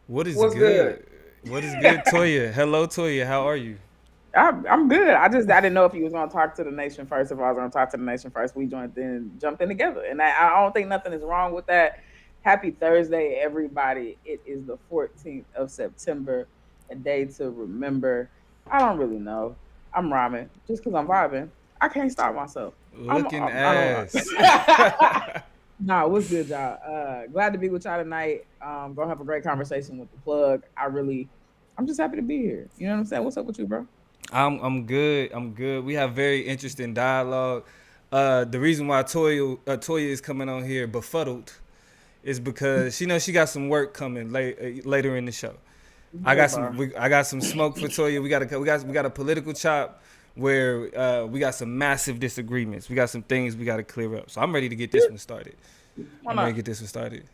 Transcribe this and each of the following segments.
What is What's good? good? What is good, Toya? Hello, Toya. How are you? I'm good. I didn't know if you was gonna talk to the nation first. If I was gonna talk to the nation first, we joined in, jumped in together, and I don't think nothing is wrong with that. Happy Thursday, everybody! It is the 14th of September, a day to remember. I don't really know. I'm rhyming just because I'm vibing. I can't stop myself. Looking I don't. ass. Nah, what's good, y'all? Glad to be with y'all tonight. Gonna have a great conversation with the plug. I'm just happy to be here. You know what I'm saying? What's up with you, bro? I'm good. I'm good. We have very interesting dialogue. The reason why Toya is coming on here befuddled is because she knows she got some work coming later in the show. Yeah, bro. I got some smoke for Toya. We got a political chop where we got some massive disagreements. We got some things we got to clear up. So I'm ready to get this one started. Why I'm ready not? to get this one started.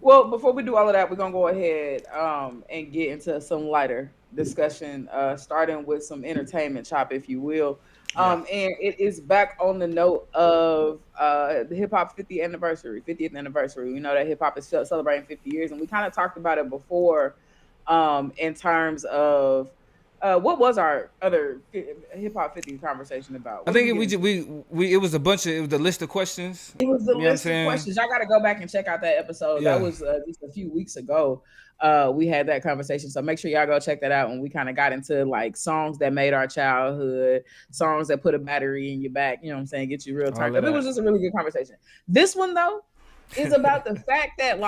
Well, before we do all of that, we're gonna go ahead and get into some lighter discussion, starting with some entertainment chop, if you will. Yeah. And it is back on the note of the hip hop 50th anniversary. We know that hip hop is celebrating 50 years, and we kind of talked about it before, in terms of what was our other hip hop 50 conversation about? I What did think we get into? it was a bunch of it was a list of questions. It was the You know what I'm list of saying? questions. I got to go back and check out that episode. That Yeah. was just a few weeks ago. We had that conversation, so make sure y'all go check that out. And we kind of got into like songs that made our childhood, songs that put a battery in your back. You know what I'm saying? Get you real All turned of up. It was that. just a really good conversation. This one though is about the fact that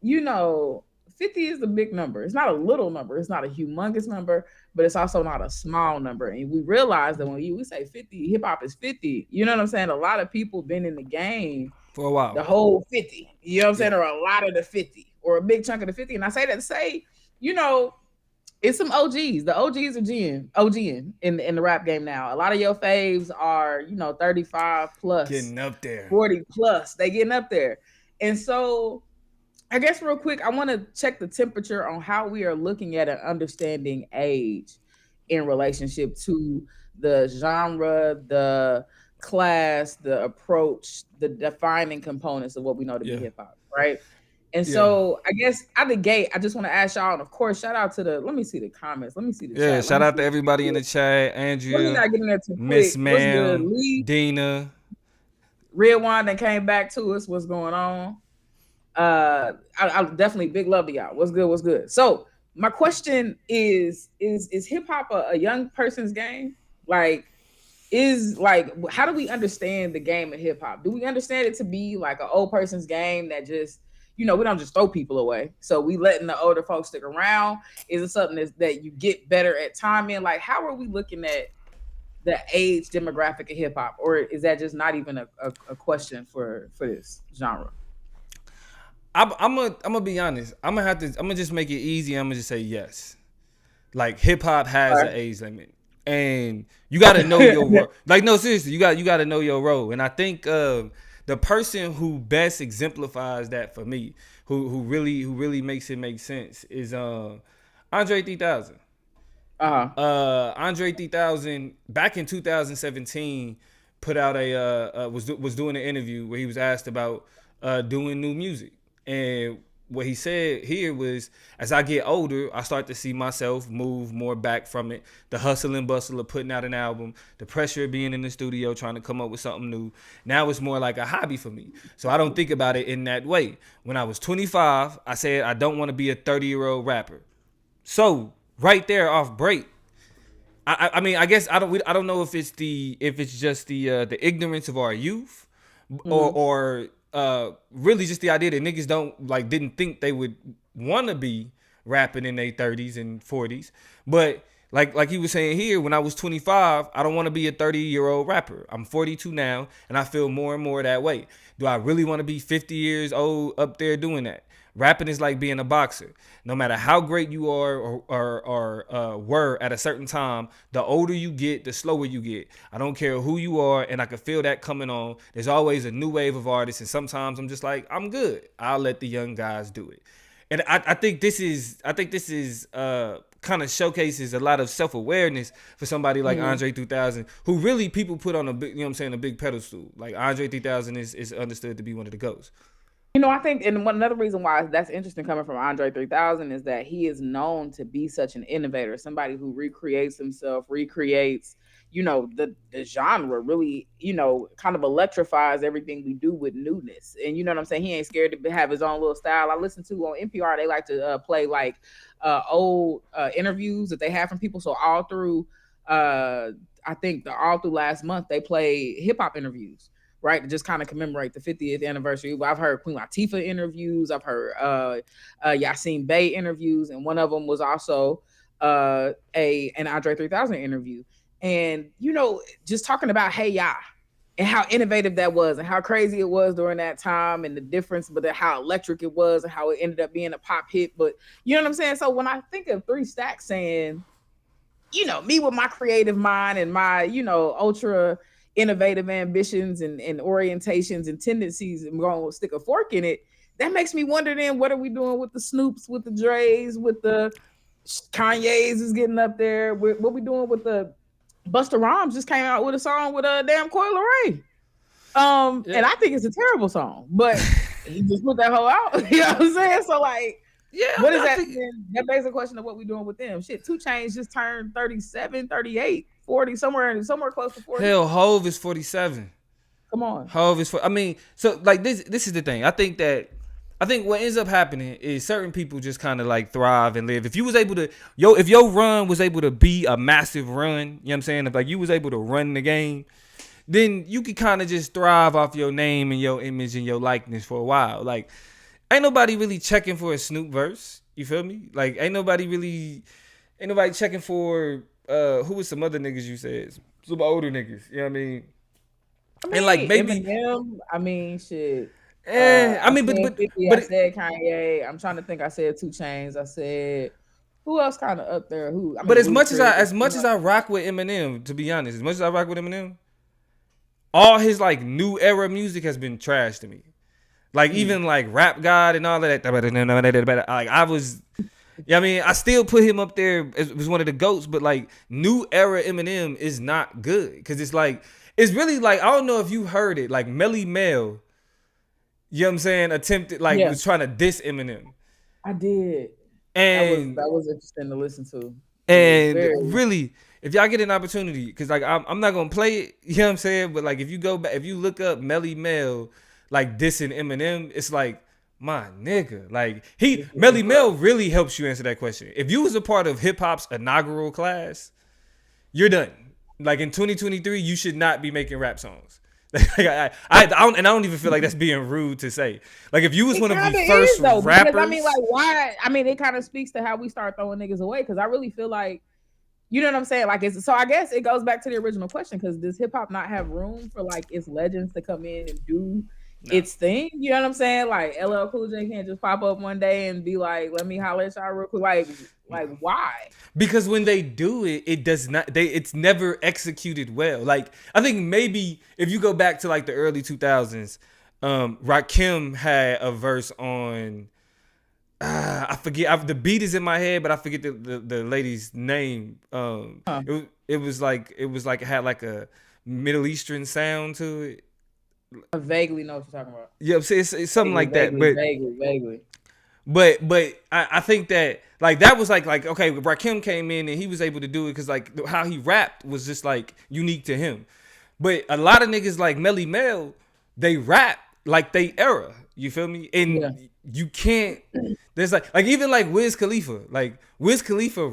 you know, 50 is a big number. It's not a little number. It's not a humongous number, but it's also not a small number. And we realize that when we say 50, hip hop is 50. You know what I'm saying? A lot of people been in the game For a while. the whole 50. You know what I'm Yeah. saying? Or a lot of the 50 or a big chunk of the 50. And I say that to say, you know, it's some OGs. The OGs are OGing in the rap game now. A lot of your faves are, 35 plus, Getting up there. 40 plus. They getting up there. And so I guess real quick, I want to check the temperature on how we are looking at and understanding age in relationship to the genre, the class, the approach, the defining components of what we know to be Yeah. hip hop, right? And Yeah. so I guess out the gate, I just want to ask y'all, and of course, shout out to let me see the comments, let me see the Yeah. chat, let Shout me out see to everybody in the the chat. Let me Andrea, not get in there too Miss quick. What's good, Ma'am, Lee? Dina. Red Wine that came back to us. What's going on? I definitely big love to y'all. What's good? What's good? So my question is hip hop a young person's game? Like, how do we understand the game of hip hop? Do we understand it to be like an old person's game that just we don't just throw people away? So we letting the older folks stick around? Is it something that you get better at time in? Like, how are we looking at the age demographic of hip hop, or is that just not even a question for this genre? I'm gonna be honest. I'm gonna just make it easy. I'm gonna just say yes. Like hip hop has an age limit, and you got to know your role. Like no, seriously, you got to know your role. And I think the person who best exemplifies that for me, who really makes it make sense, is Andre 3000. Uh-huh. Andre 3000 back in 2017 put out was doing an interview where he was asked about doing new music, and what he said here was, as I get older, I start to see myself move more back from it. The hustle and bustle of putting out an album, the pressure of being in the studio trying to come up with something new. Now it's more like a hobby for me. So I don't think about it in that way. When I was 25, I said I don't want to be a 30-year-old rapper. So right there off break, I mean, I guess I don't know if it's just the ignorance of our youth, Mm-hmm. or really just the idea that niggas didn't think they would want to be rapping in their 30s and 40s. But like he was saying here, when I was 25, I don't want to be a 30-year-old rapper. I'm 42 now, and I feel more and more that way. Do I really want to be 50 years old up there doing that? Rapping is like being a boxer. No matter how great you are or were at a certain time, the older you get, the slower you get. I don't care who you are, and I can feel that coming on. There's always a new wave of artists, and sometimes I'm just like, I'm good. I'll let the young guys do it. And I think this is kind of showcases a lot of self-awareness for somebody like Mm-hmm. Andre 3000, who really people put on a big, you know what I'm saying, a big pedestal. Like Andre 3000 is understood to be one of the GOATs. I think, and another reason why that's interesting coming from Andre 3000 is that he is known to be such an innovator, somebody who recreates himself, recreates, the genre really, kind of electrifies everything we do with newness. And you know what I'm saying? He ain't scared to have his own little style. I listen to on NPR, they like to play like old interviews that they have from people. So all through, I think all through last month, they play hip hop interviews, right? To just kind of commemorate the 50th anniversary. I've heard Queen Latifah interviews. I've heard Yasin Bey interviews, and one of them was also an Andre 3000 interview. And just talking about Hey Ya and how innovative that was, and how crazy it was during that time, and the difference, but how electric it was, and how it ended up being a pop hit. But you know what I'm saying? So when I think of Three Stacks saying, me with my creative mind and my, ultra innovative ambitions and orientations and tendencies, and going to stick a fork in it, that makes me wonder then, what are we doing with the Snoops, with the Dre's, with the Kanye's is getting up there? What we doing with the Busta Rhymes just came out with a song with a damn Coil Ray. Yeah. And I think it's a terrible song, but he just put that whole out. You know what I'm saying? So like, Yeah, what is I that? think That begs the question of what we doing with them. Shit, 2 Chainz just turned 37, 38, 40, somewhere close to 40. hell, Hove is 47. Come on. Hove is I mean, so like this is the thing. I think what ends up happening is certain people just kind of like thrive and live. If you was able to, if your run was able to be a massive run, you know what I'm saying? If like you was able to run the game, then you could kind of just thrive off your name and your image and your likeness for a while. Like, ain't nobody really checking for a Snoop verse. You feel me? Like, ain't nobody checking for who was some other niggas you said? Some older niggas. You know what I mean? I And like mean, maybe, Eminem. I mean, shit. I I mean, said 50. I but said Kanye. I'm trying to think. I said 2 Chainz. I said who else kind of up there? Who? I but mean, Ludacris. as much as I rock with Eminem, to be honest, as much as I rock with Eminem, all his like new era music has been trash to me. Like even like Rap God and all of that. Like I was, yeah, I mean, I still put him up there as one of the GOATs, but like new era Eminem is not good because it's really like I don't know if you heard it, like Melly Mel, you know what I'm saying, attempted like Yeah, was trying to diss Eminem. I did. And That was interesting to listen to. It was And very. really, if y'all get an opportunity, because like I'm not gonna play it, you know what I'm saying? But like if you go back, if you look up Melly Mel, like dissing Eminem, it's like my nigga, like Melly Mel really helps you answer that question. If you was a part of hip hop's inaugural class, you're done. Like in 2023, you should not be making rap songs. Like, I don't even feel like that's being rude to say. Like if you was It one of kind the of first is though, because I mean, rappers, like, why? I mean, it kind of speaks to how we start throwing niggas away. Because I really feel like, you know what I'm saying? Like, it's so. I guess it goes back to the original question. Because does hip hop not have room for like its legends to come in and do no. its thing? You know what I'm saying? Like, LL Cool J can't just pop up one day and be like, "Let me holler at y'all real quick." Like why? Because when they do it, it does not. It's never executed well. Like I think maybe if you go back to like the early 2000s, Rakim had a verse on. I forget. The beat is in my head, but I forget the lady's name. Huh. It had like a Middle Eastern sound to it. I vaguely know what you're talking about. Yeah, it's something Vaguely, like that. vaguely, vaguely, vaguely. But I think that like that was like okay, Rakim came in and he was able to do it because like how he rapped was just like unique to him. But a lot of niggas like Melly Mel, they rap like they era. You feel me? Yeah. And you can't. There's like even like Wiz Khalifa. Like Wiz Khalifa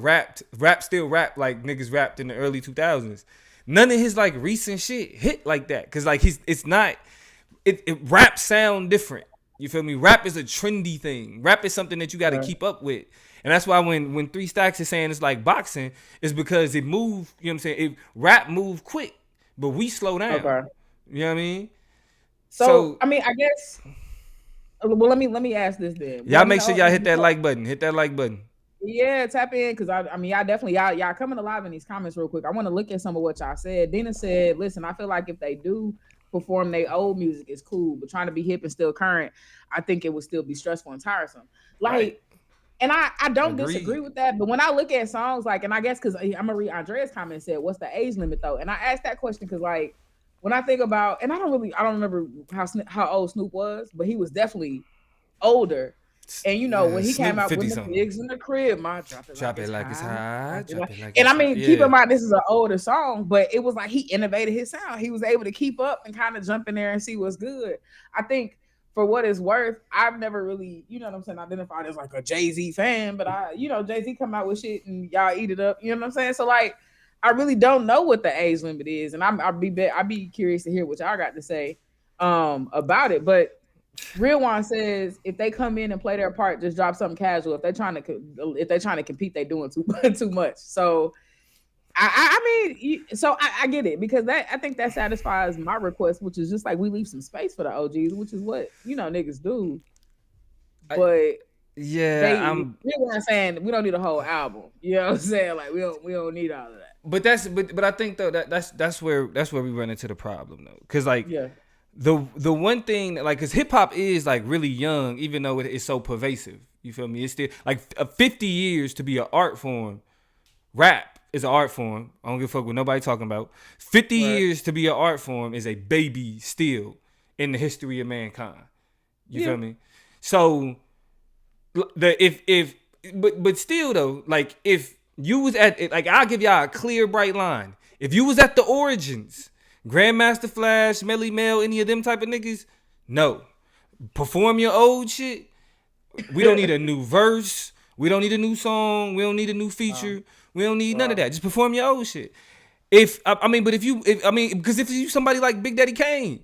still rap like niggas rapped in the early 2000s. None of his like recent shit hit like that because like it's not. It rap sound different. You feel me? Rap is a trendy thing. Rap is something that you got to keep up with. And that's why when Three Stacks is saying it's like boxing, it's because it move, you know what I'm saying? Rap move quick, but we slow down. Okay. You know what I mean? So I mean, I guess Well, let me ask this then. Y'all make sure y'all hit that like button. Hit that like button. Yeah, tap in because I mean, y'all definitely y'all coming alive in these comments real quick. I want to look at some of what y'all said. Dina said, "Listen, I feel like if they do perform their old music, it's cool, but trying to be hip and still current, I think it would still be stressful and tiresome." Like, Right. and I don't Agreed. disagree with that, but when I look at songs like, and I guess because I'm gonna read Andrea's comment and said, "What's the age limit though?" And I asked that question because like when I think about, and I don't remember how old Snoop was, but he was definitely older. And you know, when he came Snoop out 50 with the something. pigs in the crib, my drop it like Drop it it's like it's hot. hot. Drop it like And it's I hot. mean, keep Yeah. in mind this is an older song, but it was like he innovated his sound. He was able to keep up and kind of jump in there and see what's good. I think for what it's worth, I've never really, you know what I'm saying, identified as like a Jay-Z fan, but Jay-Z come out with shit and y'all eat it up, you know what I'm saying? So like I really don't know what the age limit is, and I'd be curious to hear what y'all got to say about it. But Real One says if they come in and play their part, just drop something casual. If they're trying to compete, they doing too much. So I get it because I think that satisfies my request, which is just like we leave some space for the OGs, which is what niggas do. But Yeah, they I'm. Real One saying we don't need a whole album. You know what I'm saying? Like we don't need all of that. But I think though that's where we run into the problem though, because like Yeah. the one thing like because hip hop is like really young, even though it's so pervasive. You feel me? It's still like 50 years to be an art form. Rap is an art form. I don't give a fuck what nobody talking about. 50 Right. years to be an art form is a baby still in the history of mankind. You feel me? So but still though, like if you was at like I'll give y'all a clear bright line. If you was at the origins, Grandmaster Flash, Melly Mel, any of them type of niggas, no. Perform your old shit. We don't need a new verse. We don't need a new song. We don't need a new feature. We don't need none of that. Just perform your old shit. Because if you somebody like Big Daddy Kane,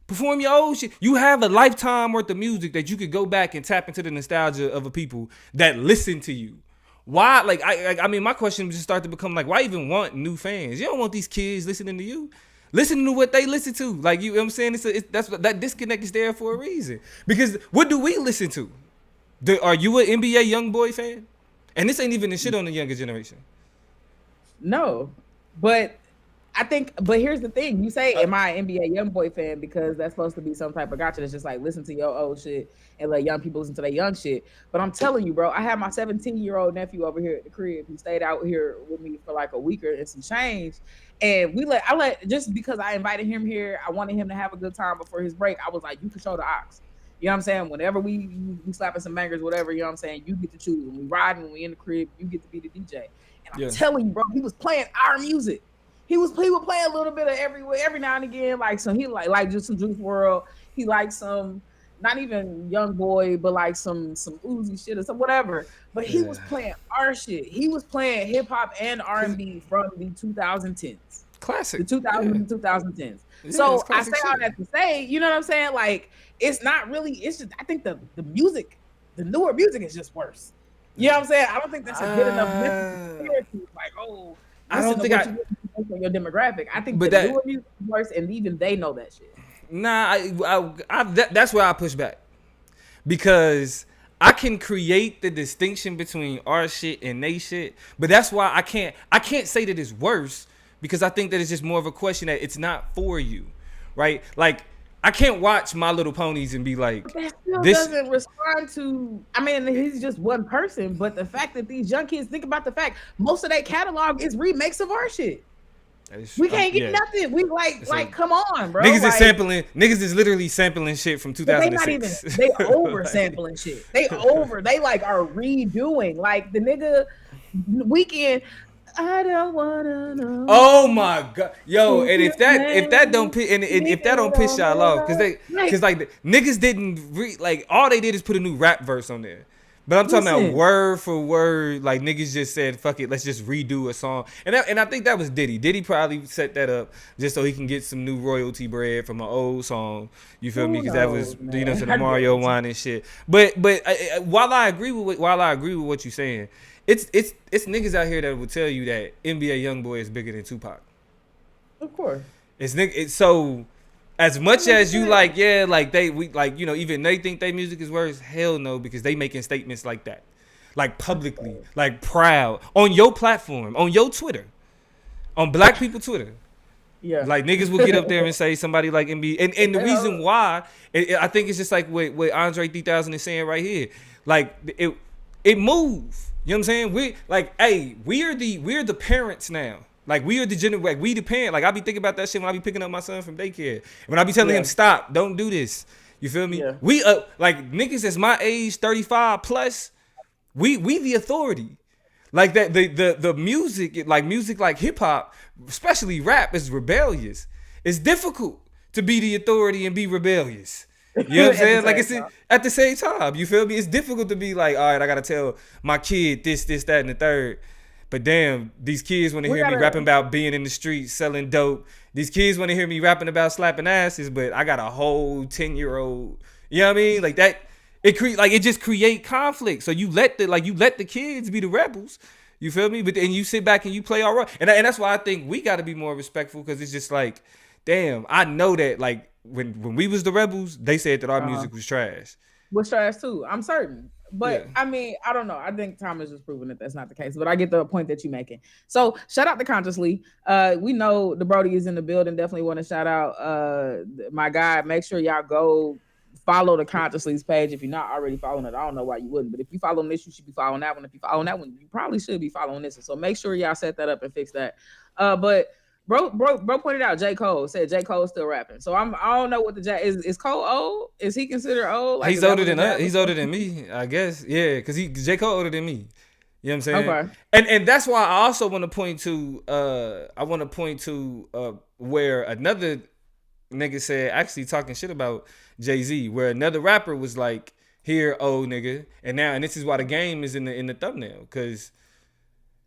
perform your old shit. You have a lifetime worth of music that you could go back and tap into the nostalgia of a people that listen to you. Why? Like, I mean, my question just start to become like, why even want new fans? You don't want these kids listening to you. Listen to what they listen to. Like, you know what I'm saying? That disconnect is there for a reason. Because what do we listen to? Are you an NBA YoungBoy fan? And this ain't even the shit on the younger generation. No, but but here's the thing: you say, "Am I an NBA YoungBoy fan?" Because that's supposed to be some type of gotcha. That's just like listen to your old shit and let young people listen to their young shit. But I'm telling you, bro, I had my 17-year-old nephew over here at the crib. He stayed out here with me for like a week or and some change, and I let just because I invited him here, I wanted him to have a good time before his break. I was like, "You control the ox." You know what I'm saying? Whenever we slapping some bangers, whatever, you know what I'm saying? You get to choose. When we riding, when we in the crib, you get to be the DJ. And I'm telling you, bro, he was playing our music. He would play a little bit of every now and again, like some he like just some Juice World. He liked some not even Young Boy, but like some Uzi shit or some whatever. But he was playing our shit. He was playing hip hop and R&B from the 2010s. Classic. The 2000s, 2010s. So I say all that to say, you know what I'm saying? Like it's not really. It's just I think the music, the newer music is just worse. You know what I'm saying? I don't think that's a good enough message. Like, oh, I don't think your demographic. I think the newer music is worse, and even they know that shit. Nah, that's where I push back because I can create the distinction between our shit and they shit, but that's why I can't say that it's worse because I think that it's just more of a question that it's not for you, right? Like I can't watch My Little Ponies and be like, but that still doesn't respond to. I mean, he's just one person, but the fact that these young kids think about the fact most of their catalog is remakes of our shit. We can't get nothing. We like, come on, bro. Niggas is sampling. Niggas is literally sampling shit from 2006. They over sampling shit. They like are redoing. Like the nigga Weekend. I don't wanna know. Oh my god, yo! And if that don't piss y'all off, because like the niggas didn't like all they did is put a new rap verse on there. But I'm talking about word for word, like niggas just said, "Fuck it, let's just redo a song." And I think that was Diddy. Diddy probably set that up just so he can get some new royalty bread from an old song. You feel me? Because that was the Mario wine and shit. But while I agree with what you're saying, it's niggas out here that will tell you that NBA YoungBoy is bigger than Tupac. Of course. So as That's much what you as you said. like, yeah, like we like, even they think their music is worse. Hell no, because they making statements like that, like publicly, like proud on your platform, on your Twitter, on Black people Twitter. Yeah. Like niggas will get up there and say somebody like MB, and the Yeah. reason why I think it's just like what Andre 3000 is saying right here. Like it move. You know what I'm saying? We like, hey, we're the parents now. Like we are the like we the parent. Like I be thinking about that shit when I be picking up my son from daycare. When I be telling him Yeah. stop, don't do this. You feel me? Yeah. We like niggas that's my age, 35 plus. We the authority. Like that the music like hip hop, especially rap, is rebellious. It's difficult to be the authority and be rebellious. You know what I'm At the saying? Like same it's time. at the same time. You feel me? It's difficult to be like, all right, I gotta tell my kid this, that, and the third. But damn, these kids want to We hear me gotta rapping about being in the streets, selling dope. These kids want to hear me rapping about slapping asses, but I got a whole 10-year-old. You know what I mean? Like that. It just create conflict. So you let the kids be the rebels. You feel me? But then you sit back and you play all right. And that's why I think we got to be more respectful, because it's just like, damn, I know that like when we was the rebels, they said that our uh music was trash. with trash too. I'm certain. Yeah. But I mean, I don't know. I think Tom has just proven that that's not the case. But I get the point that you're making. So shout out to Consciously. We know the Brody is in the building. Definitely want to shout out my guy. Make sure y'all go follow the Consciously's page if you're not already following it. I don't know why you wouldn't, but if you follow this, you should be following that one. If you following that one, you probably should be following this one. So make sure y'all set that up and fix that. But bro pointed out J. Cole said J. Cole's still rapping. So I don't know what the J is Cole old? Is he considered old? Like He's older than us. He's older than me, I guess. Yeah, because J. Cole older than me. You know what I'm saying? Okay. And that's why I also want to point to where another nigga said, actually talking shit about Jay-Z, where another rapper was like, here, old nigga. And this is why the game is in the thumbnail, because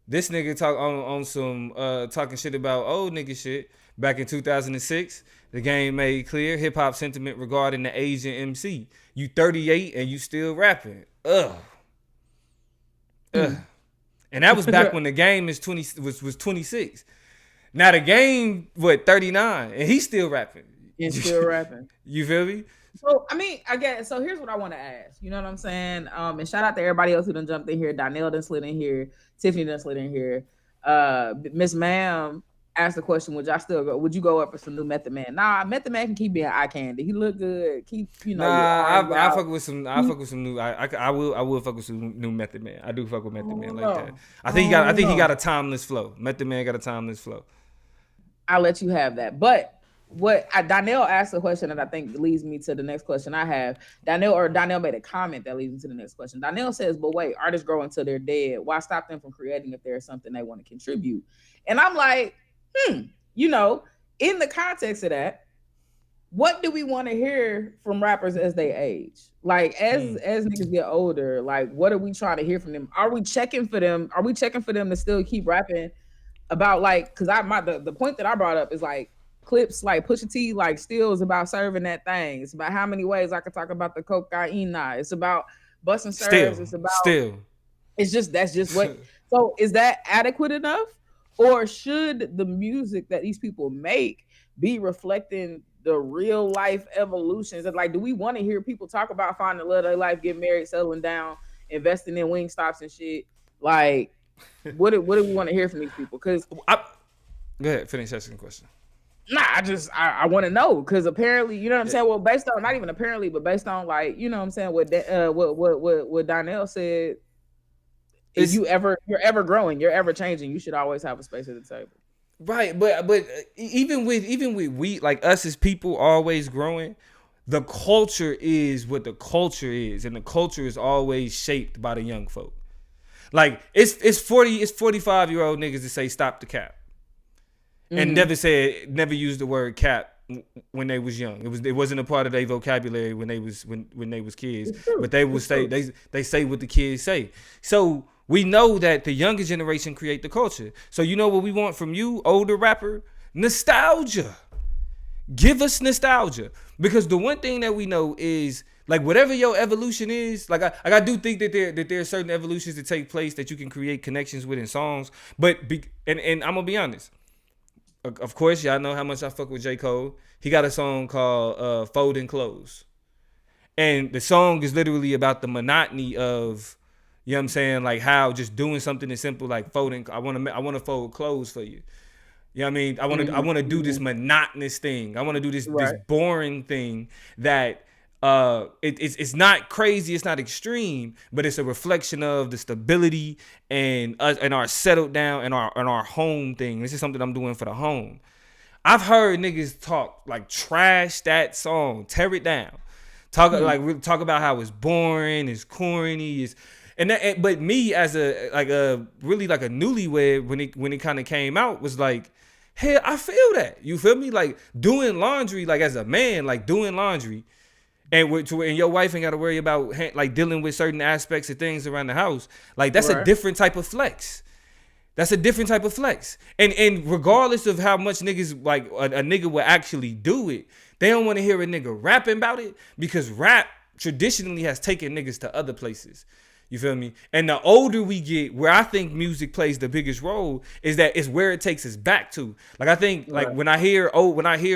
this nigga talk on some talking shit about old nigga shit back in 2006. The game made clear hip hop sentiment regarding the Asian MC. You 38 and you still rapping. Ugh. And that was back when the game was 26. Now the game 39 and he's still rapping. And still rapping. You feel me? So I mean, I guess so. Here's what I want to ask. You know what I'm saying? And shout out to everybody else who done jumped in here. Donnell done slid in here. Tiffany done slid in here. Miss Ma'am asked the question: Would y'all still go? Would you go up for some new Method Man? Nah, Method Man can keep being eye candy. He look good. Keep I fuck with some. I fuck with some new. I will fuck with some new Method Man. I do fuck with Method Man like that. I think he got a timeless flow. Method Man got a timeless flow. I'll let you have that, but. Donnell asked a question that I think leads me to the next question I have. Donnell made a comment that leads me to the next question. Donnell says, but wait, artists grow until they're dead. Why stop them from creating if there's something they want to contribute? And I'm like, in the context of that, what do we want to hear from rappers as they age? Like as niggas get older, like what are we trying to hear from them? Are we checking for them? Are we checking for them to still keep rapping about like, because the point that I brought up is like, clips like Pusha T like still is about serving that thing. It's about how many ways I could talk about the cocaine now. It's about busting serves. It's about it's just that's just what. So is that adequate enough, or should the music that these people make be reflecting the real life evolutions? And like, do we want to hear people talk about finding love of their life, getting married, settling down, investing in wing stops and shit? Like, what do we want to hear from these people? Because go ahead, finish that second question. Nah, I want to know, because apparently, you know what I'm saying. Well, based on not even apparently, but based on like, you know what I'm saying, what Donnell said, if you're ever growing, you're ever changing, you should always have a space at the table. Right, but even with we like us as people always growing, the culture is what the culture is, and the culture is always shaped by the young folk. Like it's 45-year-old niggas that say stop the cap. And never used the word cap when they was young. It wasn't a part of their vocabulary when they was kids. But they will say they say what the kids say. So we know that the younger generation create the culture. So you know what we want from you, older rapper? Nostalgia. Give us nostalgia. Because the one thing that we know is like whatever your evolution is, like I do think that there are certain evolutions that take place that you can create connections with in songs. But and I'm gonna be honest. of course, y'all know how much I fuck with J. Cole. He got a song called Folding Clothes. And the song is literally about the monotony of, you know what I'm saying, like how just doing something as simple like folding. I want to fold clothes for you. You know what I mean? I want to do this monotonous thing. I want to do this Right. boring thing that it's not crazy, it's not extreme, but it's a reflection of the stability and us and our settled down and our home thing. This is something I'm doing for the home. I've heard niggas talk like trash that song, tear it down. Talk like really talk about how it's boring, it's corny, it's but me as a really like a newlywed when it kind of came out was like, hey, I feel that. You feel me? Like doing laundry, like as a man, like doing laundry, and your wife ain't got to worry about like dealing with certain aspects of things around the house. Like that's a Right. different type of flex. That's a different type of flex. And regardless of how much niggas like a nigga will actually do it, they don't want to hear a nigga rapping about it because rap traditionally has taken niggas to other places. You feel me? And the older we get, where I think music plays the biggest role is that it's where it takes us back to. Like I think like Right. when I hear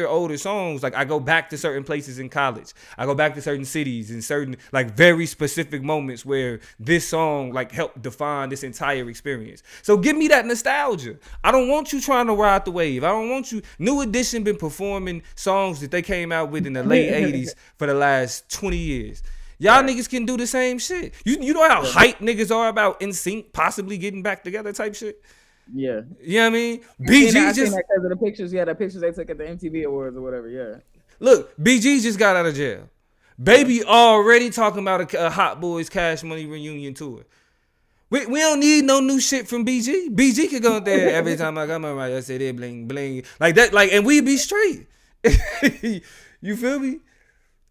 older songs, like I go back to certain places in college. I go back to certain cities and certain like very specific moments where this song like helped define this entire experience. So give me that nostalgia. I don't want you trying to ride the wave. I don't want you. New Edition been performing songs that they came out with in the late 80s for the last 20 years. Y'all Right. niggas can do the same shit. You know how Yeah. hype niggas are about NSYNC possibly getting back together type shit? Yeah. You know what I mean? I BG seen just that because of the pictures. Yeah, the pictures they took at the MTV Awards or whatever. Yeah. look, BG just got out of jail. Yeah. Baby already talking about a Hot Boys Cash Money reunion tour. We don't need no new shit from BG. BG could go out there every time I come around. I say they bling bling like that, like, and we be straight. You feel me?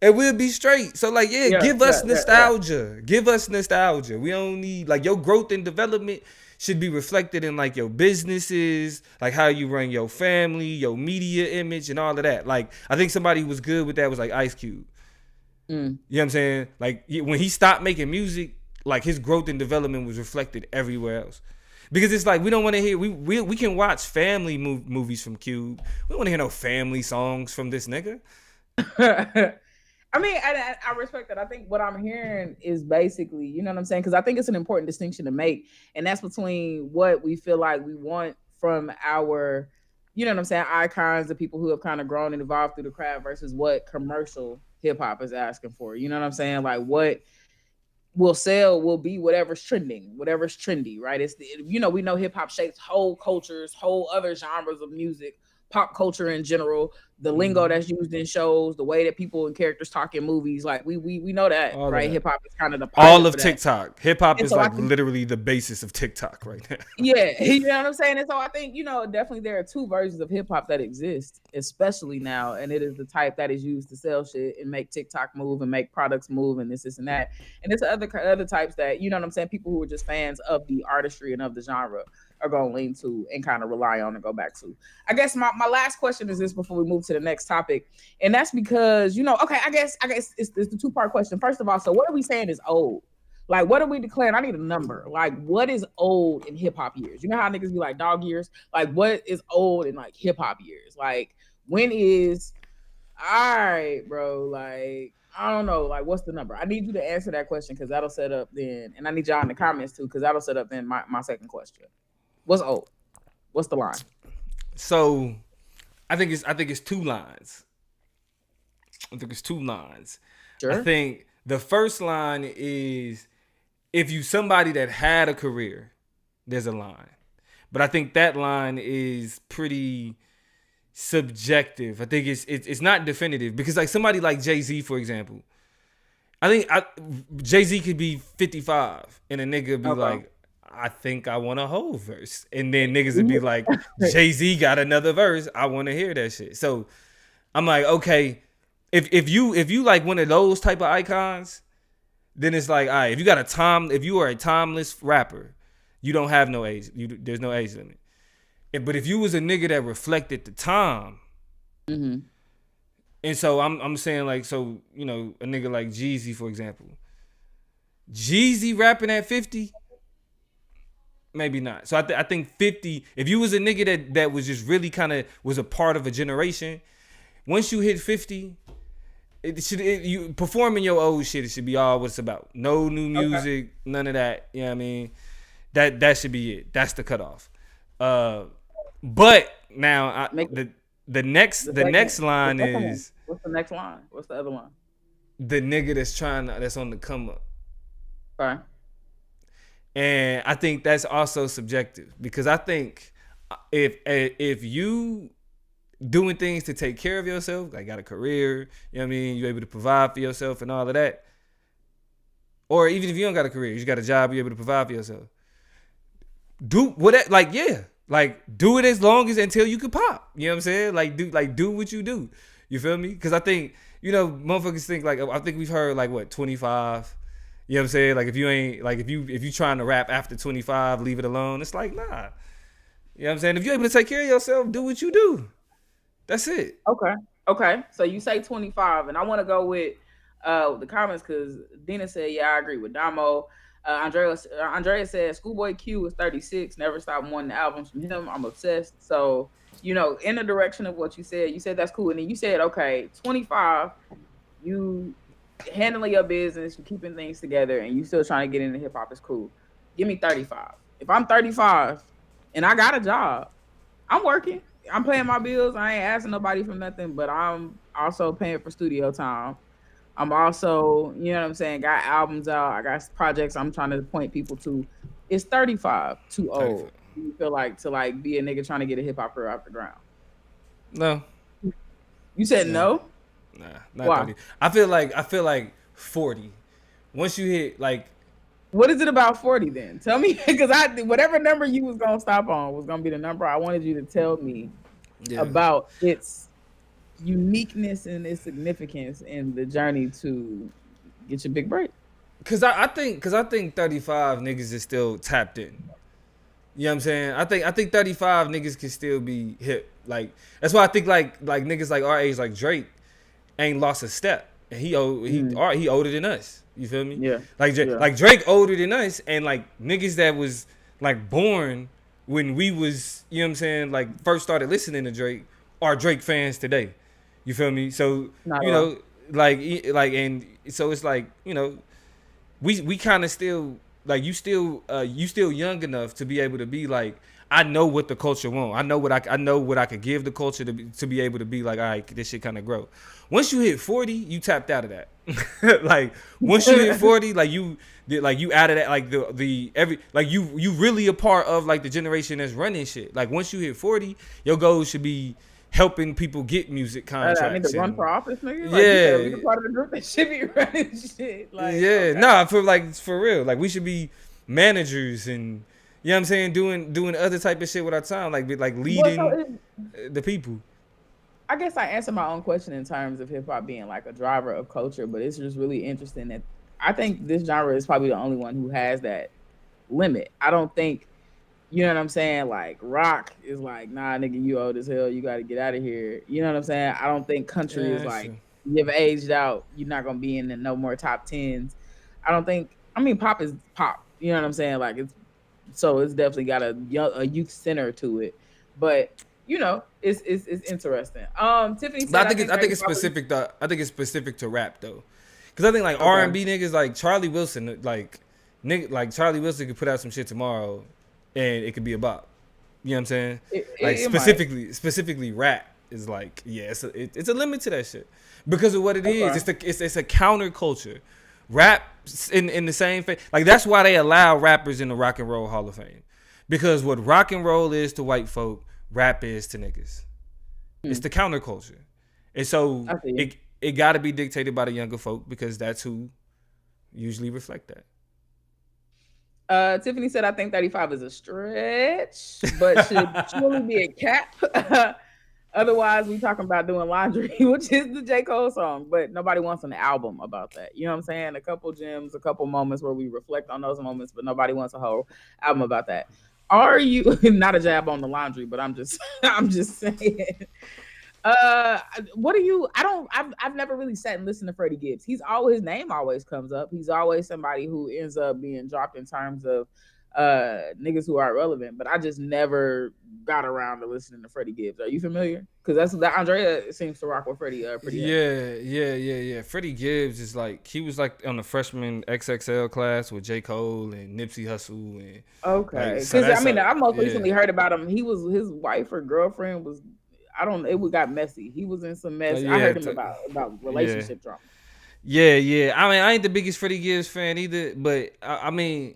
And we'll be straight. So like, yeah, Yeah. give Yeah. us Yeah. Yeah. nostalgia. Give us nostalgia. We don't need like your growth and development should be reflected in like your businesses, like how you run your family, your media image, and all of that. Like I think somebody who was good with that was like Ice Cube. Mm. You know what I'm saying? Like when he stopped making music, like his growth and development was reflected everywhere else. Because it's like we don't want to hear we can watch family movies from Cube. We don't want to hear no family songs from this nigga. I mean, I respect that. I think what I'm hearing is basically, you know what I'm saying? Because I think it's an important distinction to make, and that's between what we feel like we want from our, you know what I'm saying, icons, the people who have kind of grown and evolved through the craft, versus what commercial hip hop is asking for. You know what I'm saying? Like what will sell will be whatever's trending, whatever's trendy, right? It's the, you know, we know hip hop shapes whole cultures, whole other genres of music, pop culture in general, the lingo that's used in shows, the way that people and characters talk in movies. Like we know that, All of right? that. Hip hop is kind of the All pilot of for that. TikTok. Hip hop And is so I like think, literally the basis of TikTok right now. yeah, you know what I'm saying? And so I think, you know, definitely there are two versions of hip hop that exist, especially now. And it is the type that is used to sell shit and make TikTok move and make products move and this and that. And it's other types that, you know what I'm saying, people who are just fans of the artistry and of the genre are going to lean to and kind of rely on and go back to. I guess my last question is this before we move to the next topic. And that's because, you know, okay, I guess it's the two-part question. First of all, so what are we saying is old? Like, what are we declaring? I need a number. Like, what is old in hip hop years? You know how niggas be like dog years? Like, what is old in like hip hop years? Like, when is all right, bro? Like, I don't know. Like, what's the number? I need you to answer that question because that'll set up then, and I need y'all in the comments too because that'll set up then my second question. What's old? What's the line? So I think it's two lines. I think it's two lines. I Sure. think the first line is if you somebody that had a career, there's a line. But I think that line is pretty subjective. I think it's not definitive because like somebody like Jay-Z, for example, I think Jay-Z could be 55 and a nigga be Okay. like, I think I want a whole verse. And then niggas would be like, Jay-Z got another verse. I want to hear that shit. So I'm like, okay, if you like one of those type of icons, then it's like, all right, if you are a timeless rapper, you don't have no age. There's no age limit. But if you was a nigga that reflected the time, Mm-hmm. and so I'm saying like, so you know, a nigga like Jeezy, for example, Jeezy rapping at 50, maybe not. So I think 50. If you was a nigga that was just really kind of was a part of a generation, once you hit 50, you performing your old shit. It should be all what it's about. No new Okay. music, none of that. You know what I mean? That should be it. That's the cutoff. But now Make the next the the second, next the line second one. is What's the next line? What's the other one? the nigga that's on the come up. Okay. And I think that's also subjective because I think if you doing things to take care of yourself, like got a career, you know what I mean, you're able to provide for yourself and all of that, or even if you don't got a career, you just got a job, you're able to provide for yourself. Do what like do it as long as until you can pop. You know what I'm saying? Do what you do. You feel me? Because I think motherfuckers think like I think we've heard like what 25. You know what I'm saying? Like if you ain't like if you trying to rap after 25, leave it alone. It's like nah. You know what I'm saying? If you're able to take care of yourself, do what you do. That's it. Okay. Okay. So you say 25, and I want to go with the comments because Dina said, "Yeah, I agree with Damo." Andrea said, "Schoolboy Q is 36. Never stopped wanting albums from him. I'm obsessed." So in the direction of what you said that's cool, and then you said, "Okay, 25, you handling your business, you keeping things together, and you still trying to get into hip hop is cool. Give me 35. If I'm 35 and I got a job, I'm working. I'm paying my bills. I ain't asking nobody for nothing, but I'm also paying for studio time. I'm also, you know what I'm saying, got albums out. I got projects I'm trying to point people to. It's 35 too 35. old. You feel like to like be a nigga trying to get a hip hop career off the ground? No. You said no? Nah, not Why? 30. I feel like 40. Once you hit like What is it about 40 then? Tell me, because whatever number you was gonna stop on was gonna be the number I wanted you to tell me about its uniqueness and its significance in the journey to get your big break. I think 35 niggas is still tapped in. You know what I'm saying? I think 35 niggas can still be hip. Like that's why I think like niggas like our age like Drake ain't lost a step. And he older than us. You feel me? Yeah. Like Drake older than us, and like niggas that was like born when we was, you know what I'm saying, like first started listening to Drake are Drake fans today. You feel me? So Not you at all. know, and so it's like we kind of still like you still young enough to be able to be like I know what the culture want. I know what I could give the culture to be able to be like, all right, this shit kind of grow. Once you hit 40, you tapped out of that. Like once you hit 40, like you out of that, like the every like you really a part of like the generation that's running shit. Like once you hit 40, your goal should be helping people get music contracts. I need to run for office, nigga. Like, yeah, you said, be part of the group that should be running shit. Like, yeah, okay. nah, for real. Like we should be managers and you know what I'm saying, doing other type of shit with our time, like leading the people. I guess I answered my own question in terms of hip hop being like a driver of culture, but it's just really interesting that I think this genre is probably the only one who has that limit. I don't think, you know what I'm saying, like rock is like, nah, nigga, you old as hell, you got to get out of here. You know what I'm saying? I don't think country is like, you've aged out, you're not gonna be in the no more top tens. I don't think. I mean, pop is pop. You know what I'm saying? Like it's definitely got a youth center to it, but it's interesting. Tiffany said, But I think it's specific to rap though, because I think like R&B niggas like Charlie Wilson like Charlie Wilson could put out some shit tomorrow, and it could be a bop. You know what I'm saying? Specifically rap is like it's a limit to that shit because of what it is. It's a counterculture. Rap in the same thing. Like that's why they allow rappers in the Rock and Roll Hall of Fame, because what rock and roll is to white folk, rap is to niggas. It's the counterculture, and so it got to be dictated by the younger folk because that's who usually reflect that. Tiffany said, I think 35 is a stretch, but should surely be a cap. Otherwise, we talking about doing laundry, which is the J. Cole song, but nobody wants an album about that. You know what I'm saying? A couple gems, a couple moments where we reflect on those moments, but nobody wants a whole album about that. Are you not a jab on the laundry, but I'm just saying. What are you? I've never really sat and listened to Freddie Gibbs. His name always comes up. He's always somebody who ends up being dropped in terms of niggas who are relevant, but I just never got around to listening to Freddie Gibbs. Are you familiar? Because that's that Andrea seems to rock with Freddie pretty heavy. Yeah. Freddie Gibbs is like he was like on the freshman XXL class with J. Cole and Nipsey Hussle and like Okay, so because I that's mean, I most yeah. recently heard about him. He was his wife or girlfriend was, I don't. It got messy. He was in some mess. I Yeah, heard him about yeah, relationship drama. yeah. I mean, I ain't the biggest Freddie Gibbs fan either, but I mean,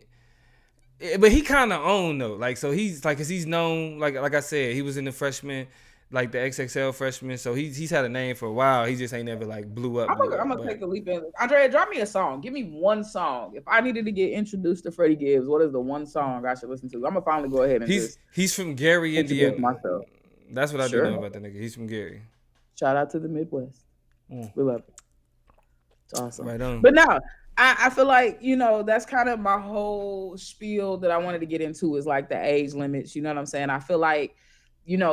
but he kind of owned though. Like, so he's like, cause he's known. Like I said, he was in the freshman, like the XXL freshman. So he's had a name for a while. He just ain't never like blew up. I'm gonna take But a leap in. Andrea, drop me a song. Give me one song. If I needed to get introduced to Freddie Gibbs, what is the one song I should listen to? I'm gonna finally go ahead and just he's from Gary, introduce Indiana. myself. That's what I do Sure. know about that nigga. He's from Gary. Shout out to the Midwest. We love it. It's awesome. Right on. But now, I feel like, that's kind of my whole spiel that I wanted to get into is like the age limits. You know what I'm saying? I feel like,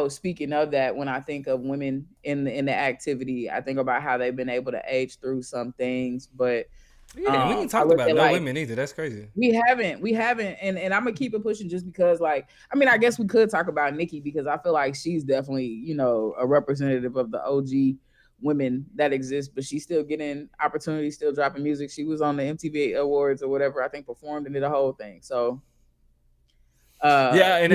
speaking of that, when I think of women in the activity, I think about how they've been able to age through some things. But yeah, we ain't talked about no women either. That's crazy. We haven't, and I'm gonna keep it pushing just because, like, I mean, I guess we could talk about Nikki because I feel like she's definitely, a representative of the OG women that exist, but she's still getting opportunities, still dropping music. She was on the MTV Awards or whatever, I think, performed and did the whole thing. So yeah, and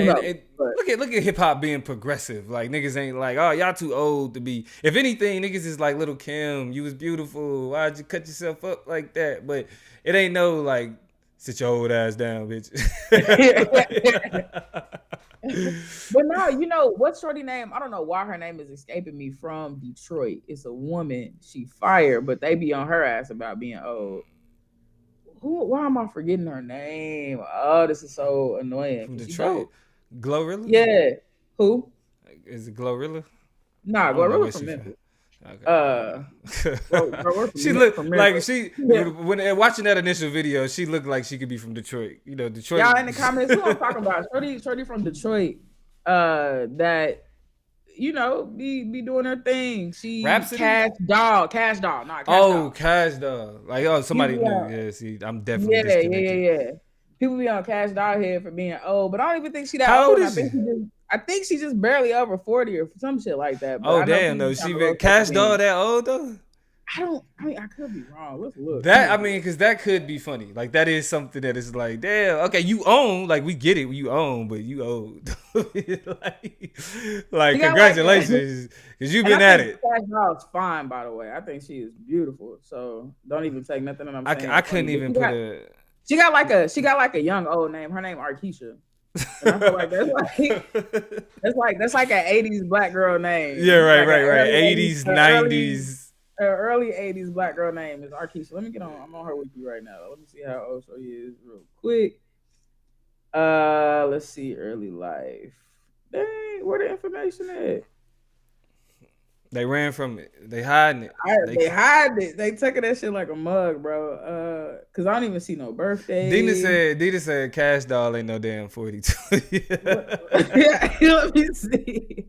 look at hip hop being progressive. Like niggas ain't like, oh, y'all too old to be. If anything, niggas is like, Little Kim, you was beautiful. Why'd you cut yourself up like that? But it ain't no like, sit your old ass down, bitch. But no, what's shorty name? I don't know why her name is escaping me, from Detroit. It's a woman. She fired, but they be on her ass about being old. Why am I forgetting her name? Oh, this is so annoying. From Detroit? Glorilla? Yeah. Who? Is it Glorilla? Nah, Glorilla from Memphis. Okay. She looked like when watching that initial video, she looked like she could be from Detroit. Detroit. Y'all in the comments, who I'm talking about? Shorty from Detroit. That be doing her thing. She Rhapsody? Cash Doll, not Cash Doll. Cash Doll. Like, somebody knew. Yeah, see, I'm definitely disconnected. Yeah. People be on Cash Doll head for being old, but I don't even think she that How old. Is I think she's just barely over 40 or some shit like that. But damn, though. Cash Doll that old though? I could be wrong. Let's look. Because that could be funny. Like, that is something that is like, damn, okay, you own, like, we get it, you own, but you old. like congratulations, because you've been at it. Cash Doll's fine, by the way. I think she is beautiful. So don't even take nothing that I'm saying. I couldn't even put a. She got like a young old name. Her name Arkisha. And I feel like that's like an 80s black girl name. Yeah, right. 80s, 90s. Her early 80s black girl name is Arkisha. Let me get on. I'm on her wiki right now. Let me see how old she is real quick. Let's see, early life. Dang, where the information at? They ran from it. They hiding it. They hiding it. They taking that shit like a mug, bro. Cause I don't even see no birthday. Dina said Cash Doll ain't no damn 42. Yeah, let me see.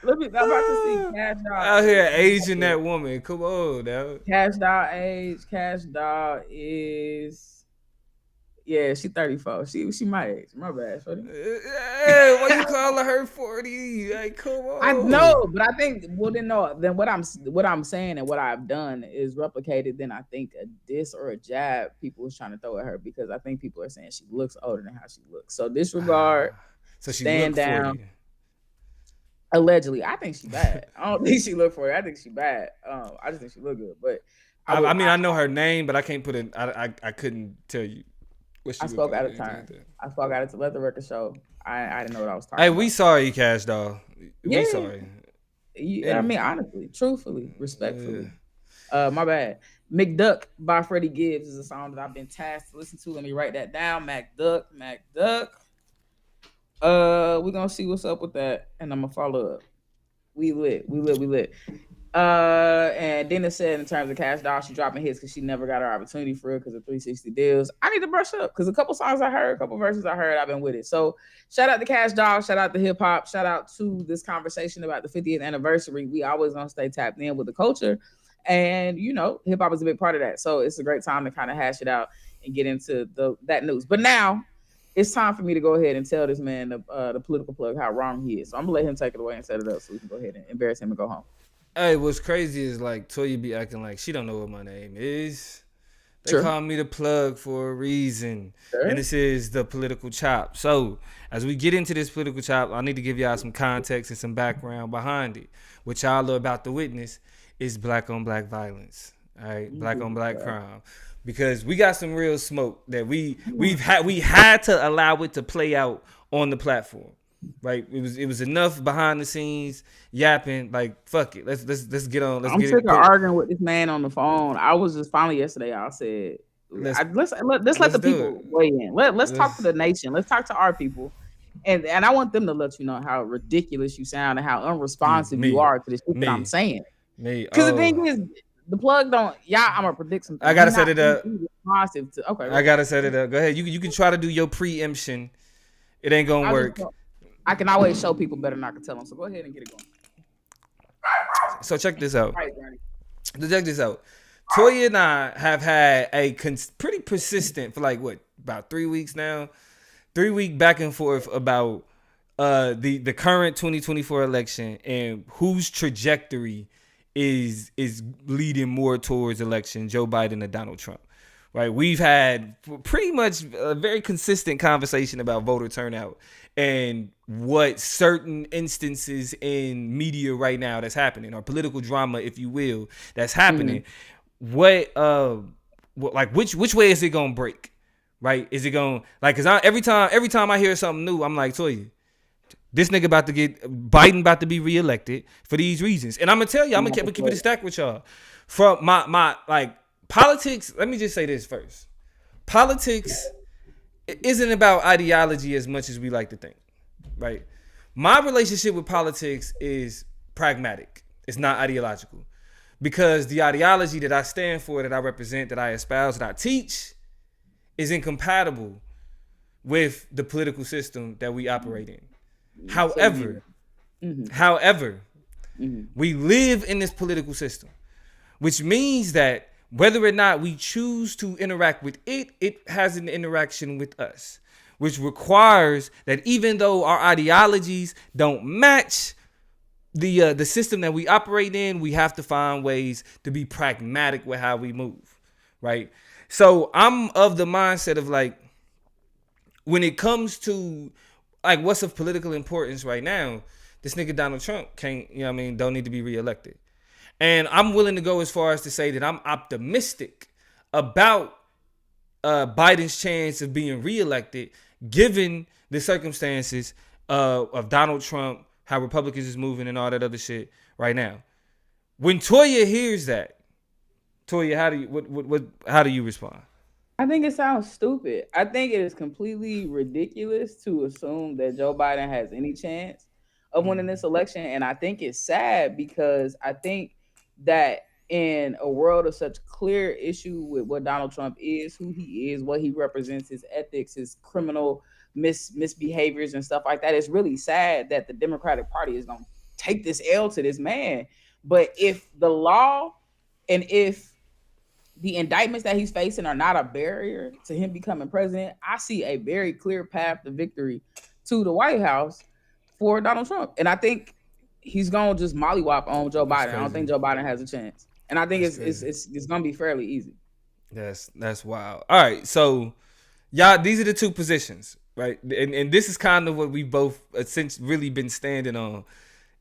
I'm about to see Cash Doll. Out here aging that woman. Come on, now. Cash Doll age. Cash Doll is. Yeah, she 34. She my age. My bad. Hey, why you calling her 40? Like, come on. I know, but I think then what I'm saying and what I've done is replicated. Then I think a diss or a jab people was trying to throw at her, because I think people are saying she looks older than how she looks. So disregard. So she stand down. 40. Allegedly, I think she bad. I don't think she look 40. I think she bad. I just think she look good. But I know her name, but I can't put it. I couldn't tell you. I spoke out of turn. I spoke out to let the record show. I didn't know what I was talking about. Hey, we sorry, Cash Doll. We sorry. I mean, honestly, truthfully, respectfully. My bad. McDuck by Freddie Gibbs is a song that I've been tasked to listen to. Let me write that down. McDuck. We're gonna see what's up with that, and I'm gonna follow up. We lit. And Dina said, in terms of Cash Doll, she dropping hits because she never got her opportunity for it because of 360 deals. I need to brush up because a couple songs I heard, a couple verses I heard, I've been with it. So shout out to Cash Doll, shout out to hip hop, shout out to this conversation about the 50th anniversary. We always gonna stay tapped in with the culture, and hip hop is a big part of that. So it's a great time to kind of hash it out and get into that news. But now it's time for me to go ahead and tell this man the political plug how wrong he is. So I'm gonna let him take it away and set it up so we can go ahead and embarrass him and go home. Hey, what's crazy is like Toya be acting like she don't know what my name is. They Sure. call me the plug for a reason. Sure. And this is the political chop. So, as we get into this political chop, I need to give y'all some context and some background behind it. What y'all are about to witness is black on black violence. All right, black on black crime. Because we got some real smoke that we had to allow it to play out on the platform. Right, it was enough behind the scenes yapping. Like fuck it, let's get on. I'm sick of arguing with this man on the phone. I was just finally yesterday. I said, let's let the people weigh in. Let's talk to the nation. Let's talk to our people, and I want them to let you know how ridiculous you sound and how unresponsive you are to this shit that I'm saying. Because the thing is, the plug don't. Yeah, I'm gonna predict something. I gotta set it up. Okay, I gotta set it up. Go ahead. You can try to do your preemption. It ain't gonna work. I can always show people better than I can tell them. So go ahead and get it going. So check this out. Check this out. Toya and I have had a pretty persistent for like about 3 weeks now. 3 week back and forth about the current 2024 election and whose trajectory is leading more towards election, Joe Biden or Donald Trump. Right, we've had pretty much a very consistent conversation about voter turnout and what certain instances in media right now that's happening, or political drama, if you will, that's happening. Mm-hmm. Which way is it gonna break? Right? Is it gonna cause every time I hear something new, I'm like, Toya, this nigga Biden about to be reelected for these reasons. And I'm gonna tell you, I'm gonna keep it a stack with y'all. From my politics, let me just say this first. Politics isn't about ideology as much as we like to think, right? My relationship with politics is pragmatic. It's not ideological. Because the ideology that I stand for, that I represent, that I espouse, that I teach is incompatible with the political system that we operate in. However, we live in this political system, which means that whether or not we choose to interact with it, it has an interaction with us, which requires that even though our ideologies don't match the system that we operate in, we have to find ways to be pragmatic with how we move, right? So I'm of the mindset of when it comes to what's of political importance right now, this nigga Donald Trump don't need to be reelected. And I'm willing to go as far as to say that I'm optimistic about Biden's chance of being reelected, given the circumstances of Donald Trump, how Republicans is moving, and all that other shit right now. When Toya hears that, Toya, how do you respond? I think it sounds stupid. I think it is completely ridiculous to assume that Joe Biden has any chance of winning this election. And I think it's sad because I think that in a world of such clear issue with what Donald Trump is, who he is, what he represents, his ethics, his criminal misbehaviors and stuff like that, it's really sad that the Democratic Party is going to take this L to this man. But if the law and if the indictments that he's facing are not a barrier to him becoming president, I see a very clear path to victory to the White House for Donald Trump. And I think he's gonna just mollywop on Joe Biden. I don't think Joe Biden has a chance, and I think it's gonna be fairly easy. That's wild. All right, so y'all, these are the two positions, right? And this is kind of what we both since really been standing on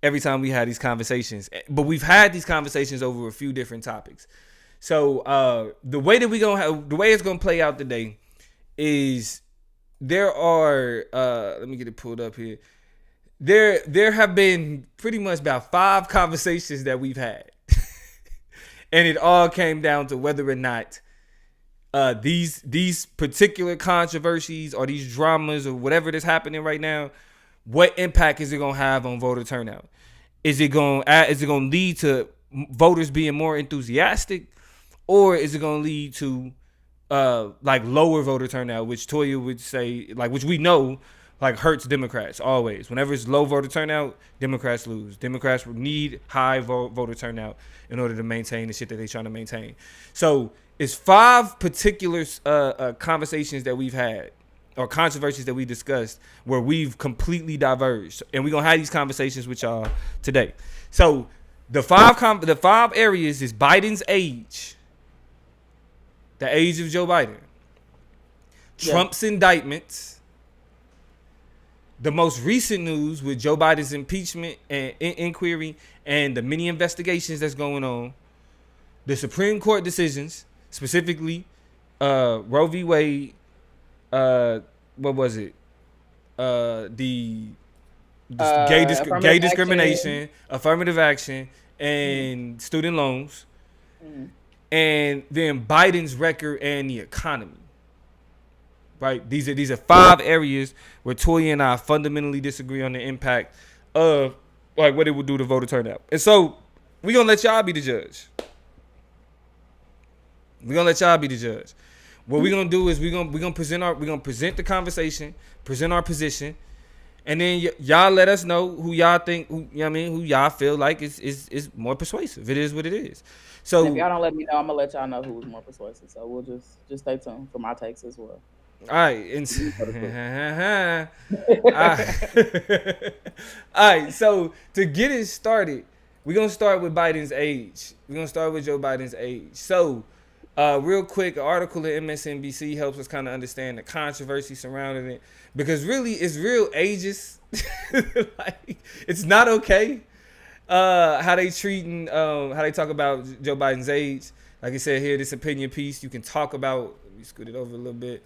every time we had these conversations. But we've had these conversations over a few different topics. So the way it's gonna play out today is there are let me get it pulled up here. There have been pretty much about 5 conversations that we've had. And it all came down to whether or not these particular controversies or these dramas or whatever that's happening right now, what impact is it going to have on voter turnout? Is it going to lead to voters being more enthusiastic, or is it going to lead to lower voter turnout, which Toya would say, which we know hurts Democrats always. Whenever it's low voter turnout, Democrats lose. Democrats need high voter turnout in order to maintain the shit that they're trying to maintain. So It's five particular conversations that we've had or controversies that we discussed where we've completely diverged, and we're gonna have these conversations with y'all today. So the five areas is Biden's age, the age of Joe Biden, Yeah. Trump's indictments, the most recent news with Joe Biden's impeachment and inquiry and the many investigations that's going on, the Supreme Court decisions, specifically Roe v. Wade, what was it? The gay Affirmative action. discrimination, affirmative action, and student loans, Mm. and then Biden's record and the economy. Right? These are five areas where Toya and I fundamentally disagree on the impact of like what it would do to voter turnout. And so we're gonna let y'all be the judge. We're gonna let y'all be the judge. What we're gonna do is we're gonna present the conversation, present our position, and then y'all let us know who y'all think, who, you know what I mean, who y'all feel like is more persuasive. It is what it is. And if So y'all don't let me know, I'm gonna let y'all know who was more persuasive. So we'll just stay tuned for my takes as well. all right, all right. All right, so to get it started, we're gonna start with Biden's age. We're gonna start with Joe Biden's age. So, real quick, an article at MSNBC helps us kind of understand the controversy surrounding it because really, it's real ageist. Like, it's not okay. How they treating, how they talk about Joe Biden's age. Like I said here, this opinion piece, you can talk about. Let me scoot it over a little bit.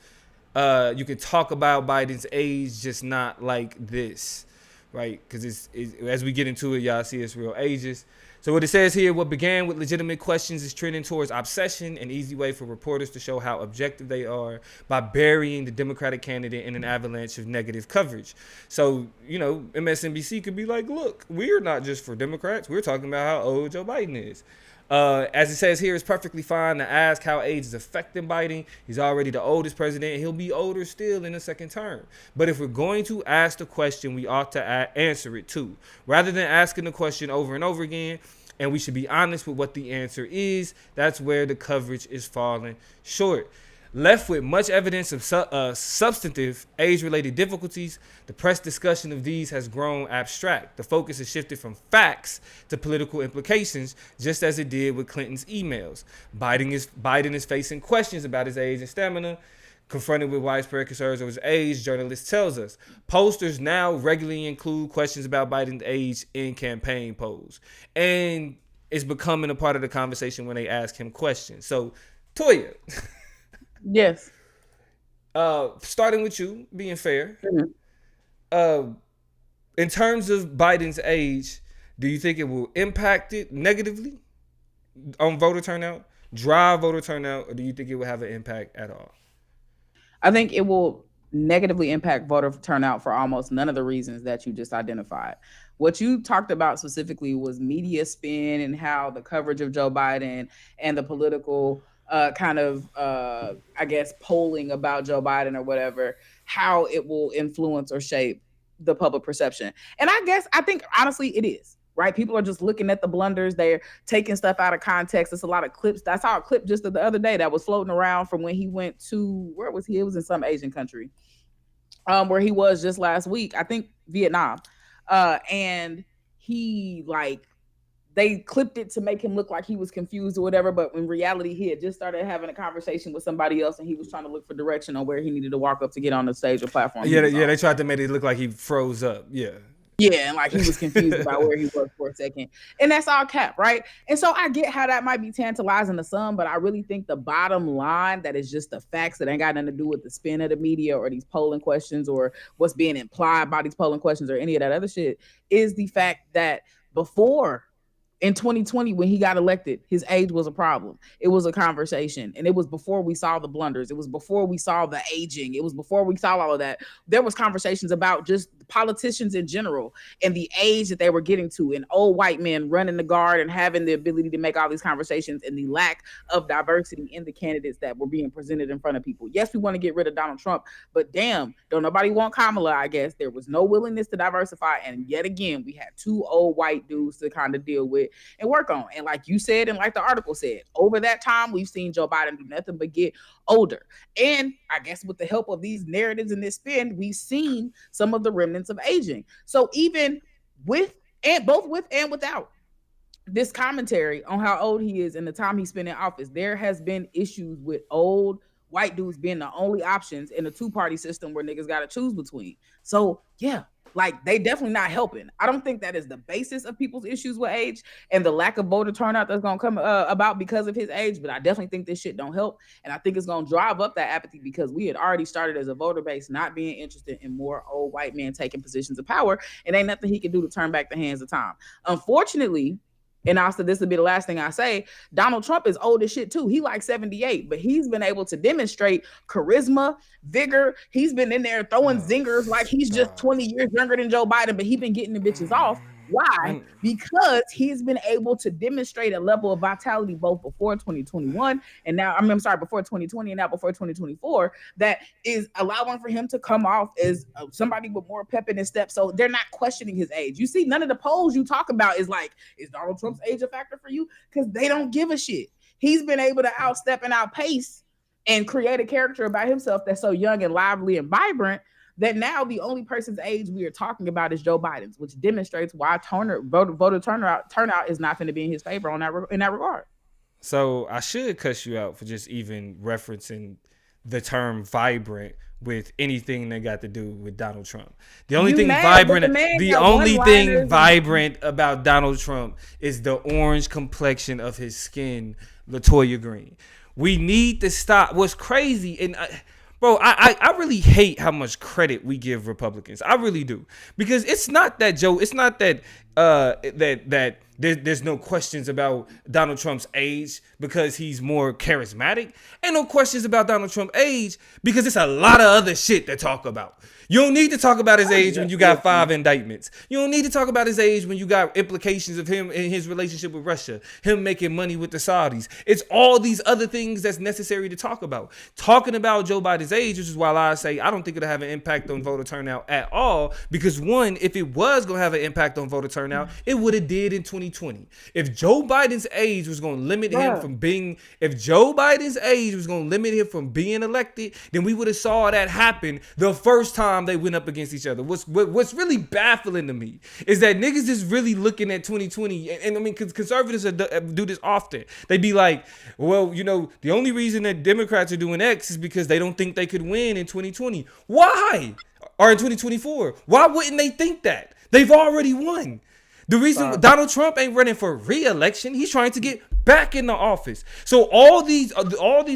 You can talk about Biden's age, just not like this, right? Because it's as we get into it, y'all see it's real ages. So what it says here, what began with legitimate questions is trending towards obsession, an easy way for reporters to show how objective they are by burying the Democratic candidate in an avalanche of negative coverage. So, you know, MSNBC could be like, look, we're not just for Democrats. We're talking about how old Joe Biden is. As it says here, it's perfectly fine to ask how age is affecting Biden. He's already the oldest president, and he'll be older still in the second term. But if we're going to ask the question, we ought to answer it too. Rather than asking the question over and over again, and we should be honest with what the answer is, that's where the coverage is falling short. Left with much evidence of substantive age-related difficulties, the press discussion of these has grown abstract. The focus has shifted from facts to political implications, just as it did with Clinton's emails. Biden is facing questions about his age and stamina. Confronted with widespread concerns over his age, journalists tells us posters now regularly include questions about Biden's age in campaign polls, and it's becoming a part of the conversation when they ask him questions. So, Toya. Yes. Starting with you, being fair. Mhm. In terms of Biden's age, do you think it will impact it negatively on voter turnout, drive voter turnout, or do you think it will have an impact at all? I think it will negatively impact voter turnout for almost none of the reasons that you just identified. What you talked about specifically was media spin and how the coverage of Joe Biden and the political kind of, I guess, polling about Joe Biden or whatever, how it will influence or shape the public perception. And I think honestly it is. Right, people are just looking at the blunders. They're taking stuff out of context. It's a lot of clips. I saw a clip just the other day that was floating around from when he went to, where was he? It was in some Asian country, where he was just last week. I think Vietnam, and he like they clipped it to make him look like he was confused or whatever. But in reality, he had just started having a conversation with somebody else, and he was trying to look for direction on where he needed to walk up to get on the stage or platform. Yeah, they tried to make it look like he froze up. Yeah. Yeah, and like he was confused about where he was for a second. And that's all cap, right? And so I get how that might be tantalizing to some, but I really think the bottom line, that is just the facts that ain't got nothing to do with the spin of the media or these polling questions or what's being implied by these polling questions or any of that other shit, is the fact that before in 2020, when he got elected, his age was a problem. It was a conversation. And it was before we saw the blunders. It was before we saw the aging. It was before we saw all of that. There was conversations about just politicians in general and the age that they were getting to, and old white men running the guard and having the ability to make all these conversations, and the lack of diversity in the candidates that were being presented in front of people. Yes, we want to get rid of Donald Trump, but damn, don't nobody want Kamala, I guess. There was no willingness to diversify. And yet again, we had two old white dudes to kind of deal with and work on. And like you said, and like the article said, over that time, we've seen Joe Biden do nothing but get older. And I guess with the help of these narratives and this spin, we've seen some of the remnants of aging. So even with and both with and without this commentary on how old he is and the time he spent in office, there has been issues with old white dudes being the only options in a two-party system where niggas got to choose between. So yeah, like they definitely not helping. I don't think that is the basis of people's issues with age and the lack of voter turnout that's gonna come about because of his age. But I definitely think this shit don't help, and I think it's gonna drive up that apathy because we had already started as a voter base not being interested in more old white men taking positions of power, and ain't nothing he can do to turn back the hands of time. Unfortunately, and also this will be the last thing I say, Donald Trump is old as shit too. He like 78, but he's been able to demonstrate charisma, vigor. He's been in there throwing zingers like he's just 20 years younger than Joe Biden, but he's been getting the bitches off. Why? Because he's been able to demonstrate a level of vitality both before 2021 and now, I'm sorry, before 2020 and now before 2024, that is allowing for him to come off as somebody with more pep in his step. So they're not questioning his age. You see, none of the polls you talk about is like, is Donald Trump's age a factor for you? Because they don't give a shit. He's been able to outstep and outpace and create a character about himself that's so young and lively and vibrant that now the only person's age we are talking about is Joe Biden's, which demonstrates why voter turnout is not going to be in his favor in that regard. So I should cuss you out for just even referencing the term vibrant with anything that got to do with Donald Trump. The only thing vibrant about Donald Trump is the orange complexion of his skin, LaToya Green. We need to stop. What's crazy, and bro, I really hate how much credit we give Republicans. I really do. Because it's not that there's no questions about Donald Trump's age because he's more charismatic. Ain't no questions about Donald Trump's age because it's a lot of other shit to talk about. You don't need to talk about his age when you got 5 indictments. You don't need to talk about his age when you got implications of him and his relationship with Russia, him making money with the Saudis. It's all these other things that's necessary to talk about. Talking about Joe Biden's age, which is why I say I don't think it'll have an impact on voter turnout at all. Because one, if it was going to have an impact on voter turnout, it would have did in 2020. If Joe Biden's age was going to limit him from being, elected, then we would have saw that happen the first time they went up against each other. What's really baffling to me is that niggas is really looking at 2020, and I mean, conservatives do this often. They be like, well, you know, the only reason that Democrats are doing X is because they don't think they could win in 2020. Why? Or in 2024? Why wouldn't they think that? They've already won. The reason Donald Trump ain't running for re-election, he's trying to get back in the office. So all these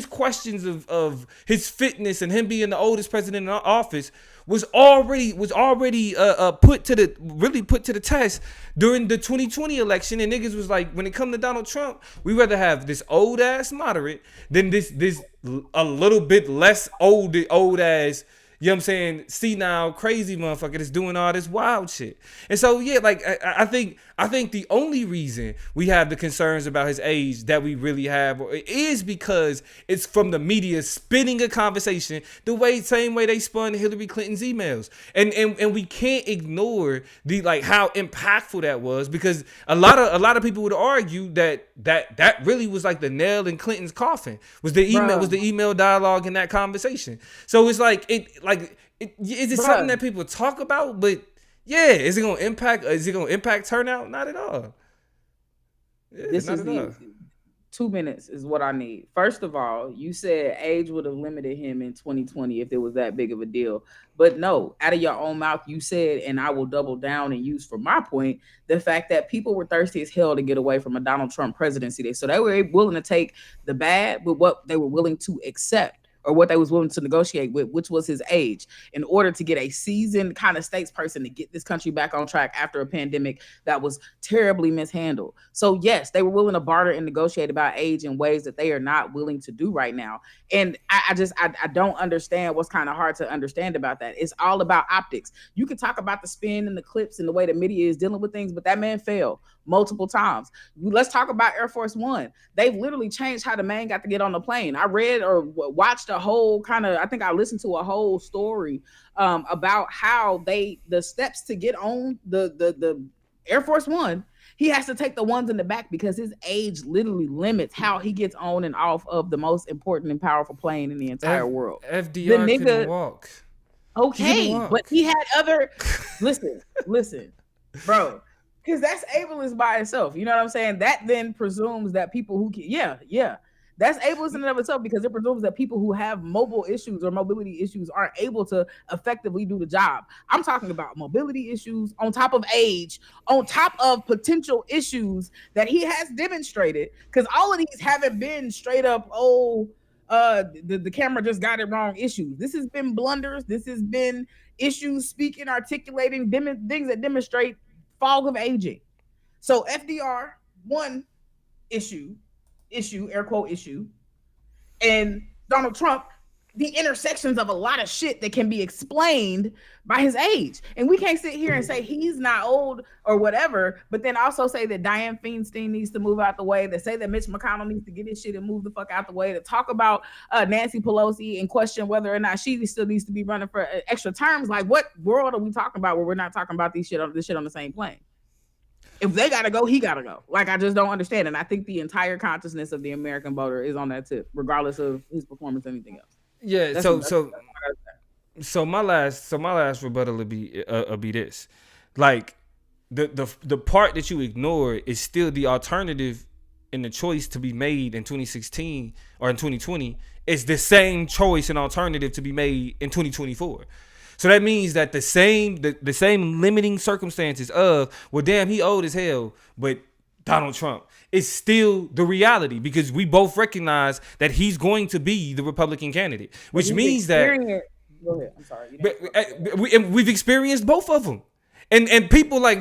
questions of his fitness and him being the oldest president in the office was already put to the test during the 2020 election. And niggas was like, when it come to Donald Trump, we rather have this old ass moderate than this a little bit less old ass, you know what I'm saying, senile, crazy motherfucker that's doing all this wild shit. And so, yeah, like, I think the only reason we have the concerns about his age that we really have is because it's from the media spinning a conversation the same way they spun Hillary Clinton's emails. And we can't ignore how impactful that was, because a lot of people would argue that really was like the nail in Clinton's coffin, was the email dialogue in that conversation. So it's like, is it something that people talk about? But yeah, is it gonna impact turnout? Not at all. Yeah, this is the 2 minutes is what I need. First of all, you said age would have limited him in 2020 if it was that big of a deal. But no, out of your own mouth, you said, and I will double down and use for my point, the fact that people were thirsty as hell to get away from a Donald Trump presidency. So they were willing to take the bad with what they were willing to accept or what they was willing to negotiate with, which was his age, in order to get a seasoned kind of statesperson to get this country back on track after a pandemic that was terribly mishandled. So yes, they were willing to barter and negotiate about age in ways that they are not willing to do right now. And I don't understand what's kind of hard to understand about that. It's all about optics. You can talk about the spin and the clips and the way the media is dealing with things, but that man failed multiple times. Let's talk about Air Force One. They've literally changed how the man got to get on the plane. I read or watched a whole kind of, I think I listened to a whole story about how the steps to get on the Air Force One, he has to take the ones in the back because his age literally limits how he gets on and off of the most important and powerful plane in the entire world. The FDR couldn't nigga, walk. He couldn't okay, but walk. he had other. Listen, bro, because that's ableist by itself. You know what I'm saying? That then presumes that people who can, yeah, that's ableist in and of itself because it presumes that people who have mobile issues or mobility issues aren't able to effectively do the job. I'm talking about mobility issues on top of age, on top of potential issues that he has demonstrated. Because all of these haven't been straight up, the camera just got it wrong issues. This has been blunders. This has been issues speaking, articulating things that demonstrate fog of aging. So FDR, one issue, air quote issue, and Donald Trump, the intersections of a lot of shit that can be explained by his age. And we can't sit here and say he's not old or whatever, but then also say that Dianne Feinstein needs to move out the way, that say that Mitch McConnell needs to get his shit and move the fuck out the way, to talk about Nancy Pelosi and question whether or not she still needs to be running for extra terms. Like, what world are we talking about where we're not talking about this shit on the same plane? If they gotta go, he gotta go. Like, I just don't understand. And I think the entire consciousness of the American voter is on that tip, regardless of his performance or anything else. Yeah. That's, So that's so so my last rebuttal will be this, like the part that you ignore is still the alternative in the choice to be made in 2016 or in 2020. It's the same choice and alternative to be made in 2024. So that means that the same limiting circumstances of, well, damn, he old as hell, but Donald Trump is still the reality because we both recognize that he's going to be the Republican candidate, which means that. Go ahead. I'm sorry. We've experienced both of them, and people like,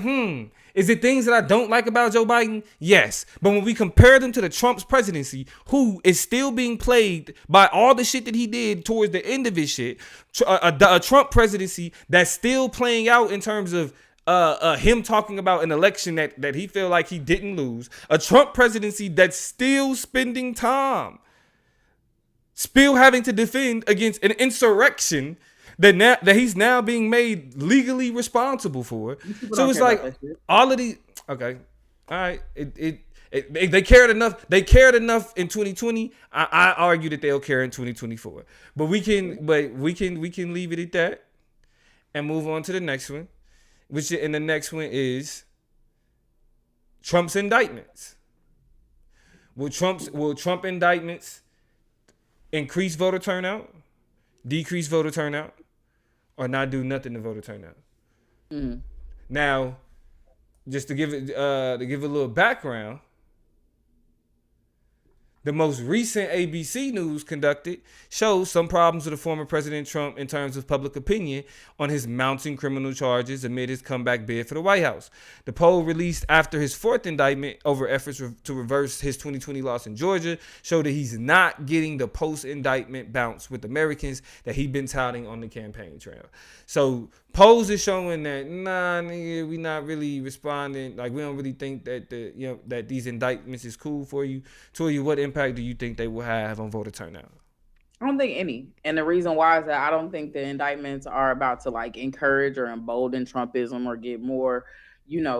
is it things that I don't like about Joe Biden? Yes, but when we compare them to the Trump's presidency, who is still being plagued by all the shit that he did towards the end of his shit, a Trump presidency that's still playing out in terms of him talking about an election that he felt like he didn't lose, a Trump presidency that's still spending time, still having to defend against an insurrection that he's now being made legally responsible for. So it's like all of these. Okay, all right. They cared enough. They cared enough in 2020. I argue that they'll care in 2024. But we can leave it at that and move on to the next one. And the next one is Trump's indictments. Will Trump indictments increase voter turnout, decrease voter turnout, or not do nothing to voter turnout? Now, just to give a little background, the most recent ABC News conducted shows some problems with the former President Trump in terms of public opinion on his mounting criminal charges amid his comeback bid for the White House. The poll released after his fourth indictment over efforts to reverse his 2020 loss in Georgia showed that he's not getting the post-indictment bounce with Americans that he'd been touting on the campaign trail. So polls is showing that, nah, nigga, we not really responding. Like, we don't really think that that these indictments is cool for you. Toya, what impact do you think they will have on voter turnout? I don't think any. And the reason why is that I don't think the indictments are about to like encourage or embolden Trumpism or get more,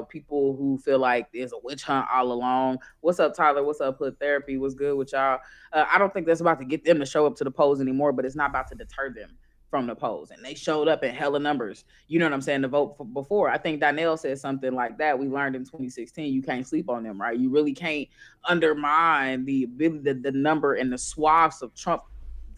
people who feel like there's a witch hunt all along. What's up, Tyler? What's up, Hood Therapy? What's good with y'all? I don't think that's about to get them to show up to the polls anymore, but it's not about to deter them from the polls. And they showed up in hella numbers, you know what I'm saying, to vote before. I think Donnell said something like that. We learned in 2016, you can't sleep on them, right? You really can't undermine the ability, the number and the swaths of Trump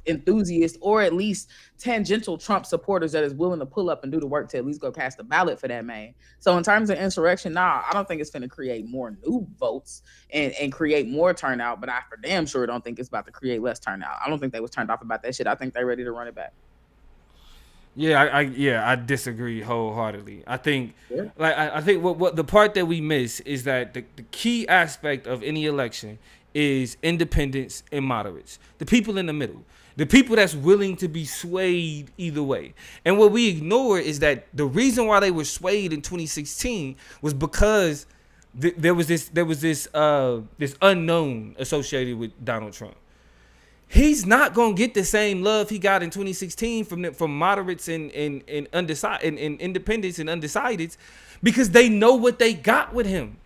enthusiasts or at least tangential Trump supporters that is willing to pull up and do the work to at least go cast a ballot for that man. So in terms of insurrection, nah, I don't think it's going to create more new votes and create more turnout, but I for damn sure don't think it's about to create less turnout. I don't think they was turned off about that shit. I think they're ready to run it back. I disagree wholeheartedly. I think, I think what the part that we miss is that the key aspect of any election is independents and moderates, the people in the middle, the people that's willing to be swayed either way. And what we ignore is that the reason why they were swayed in 2016 was because there was this unknown associated with Donald Trump. He's not gonna get the same love he got in 2016 from moderates and undecided and independents and undecideds, because they know what they got with him.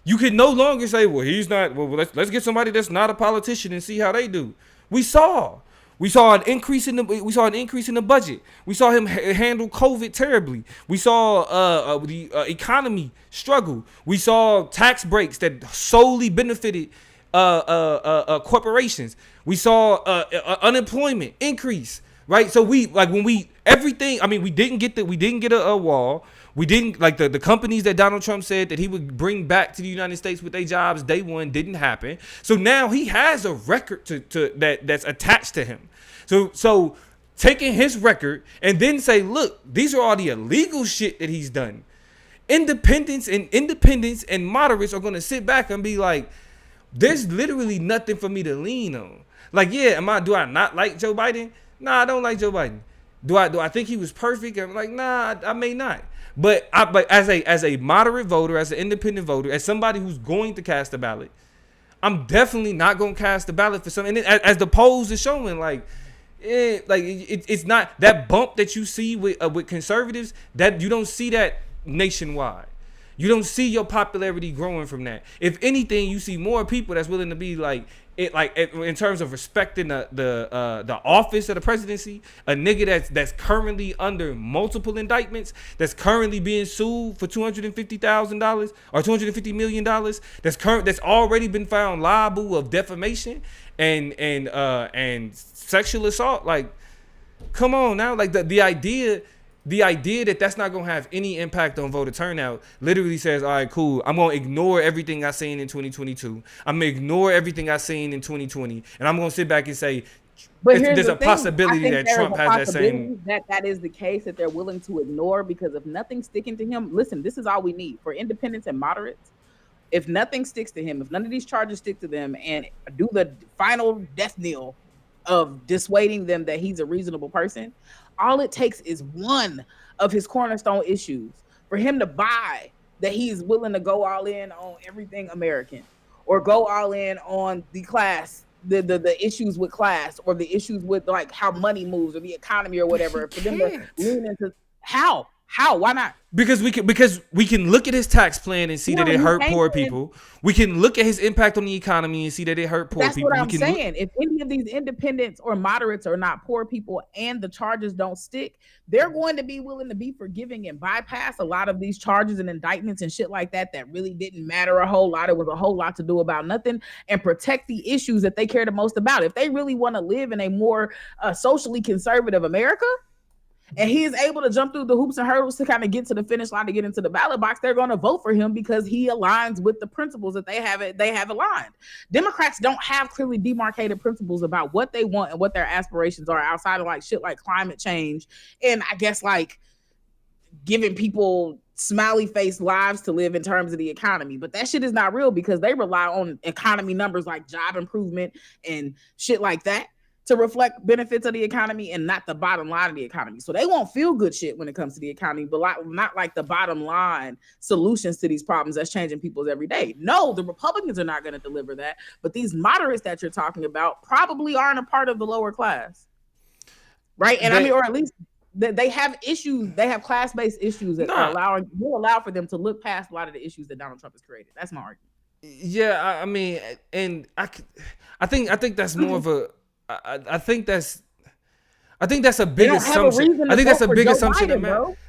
You can no longer say, well, he's not. Well, let's get somebody that's not a politician and see how they do. We saw an increase in the budget. We saw him handle COVID terribly. We saw the economy struggle. We saw tax breaks that solely benefited corporations. We saw unemployment increase, right? So we everything. I mean, we didn't get a wall. We didn't like the companies that Donald Trump said that he would bring back to the United States with their jobs day one didn't happen. So now he has a record that's attached to him. So taking his record and then say, look, these are all the illegal shit that he's done. Independents and moderates are gonna sit back and be like, there's literally nothing for me to lean on. Like, yeah, do I not like Joe Biden? Nah, I don't like Joe Biden. Do I think he was perfect? I'm like, nah, I may not. But as a moderate voter, as an independent voter, as somebody who's going to cast a ballot, I'm definitely not going to cast a ballot for something. And as the polls are showing, it's not that bump that you see with conservatives, that you don't see that nationwide. You don't see your popularity growing from that. If anything, you see more people that's willing to be in terms of respecting the office of the presidency, a nigga that's currently under multiple indictments, that's currently being sued for $250,000 or $250 million, that's already been found liable of defamation and sexual assault. Like, come on now, like the idea that that's not going to have any impact on voter turnout literally says, all right, cool, I'm going to ignore everything I seen in 2022. I'm going to ignore everything I seen in 2020. And I'm going to sit back and say, there's a possibility that Trump has that same. That is the case that they're willing to ignore, because if nothing's sticking to him, listen, this is all we need for independents and moderates. If nothing sticks to him, if none of these charges stick to them and do the final death knell of dissuading them that he's a reasonable person, all it takes is one of his cornerstone issues for him to buy that he's willing to go all in on everything American, or go all in on the class, the issues with class, or the issues with like how money moves or the economy or whatever. For them to lean into how, why not? Because we can look at his tax plan and see that it hurt poor people. We can look at his impact on the economy and see that it hurt poor people. That's what I'm saying. If any of these independents or moderates are not poor people and the charges don't stick, they're going to be willing to be forgiving and bypass a lot of these charges and indictments and shit like that really didn't matter a whole lot. It was a whole lot to do about nothing, and protect the issues that they care the most about. If they really want to live in a more socially conservative America, and he is able to jump through the hoops and hurdles to kind of get to the finish line to get into the ballot box, they're going to vote for him because he aligns with the principles that they have aligned. Democrats don't have clearly demarcated principles about what they want and what their aspirations are, outside of like shit like climate change and I guess like giving people smiley face lives to live in terms of the economy. But that shit is not real, because they rely on economy numbers like job improvement and shit like that to reflect benefits of the economy and not the bottom line of the economy. So they won't feel good shit when it comes to the economy, but not like the bottom line solutions to these problems that's changing people's every day. No, the Republicans are not going to deliver that, but these moderates that you're talking about probably aren't a part of the lower class. Right? And or at least they have issues, they have class-based issues that will allow for them to look past a lot of the issues that Donald Trump has created. That's my argument. Yeah, I mean, and I think that's more of a I think that's a big assumption. I think that's a big assumption.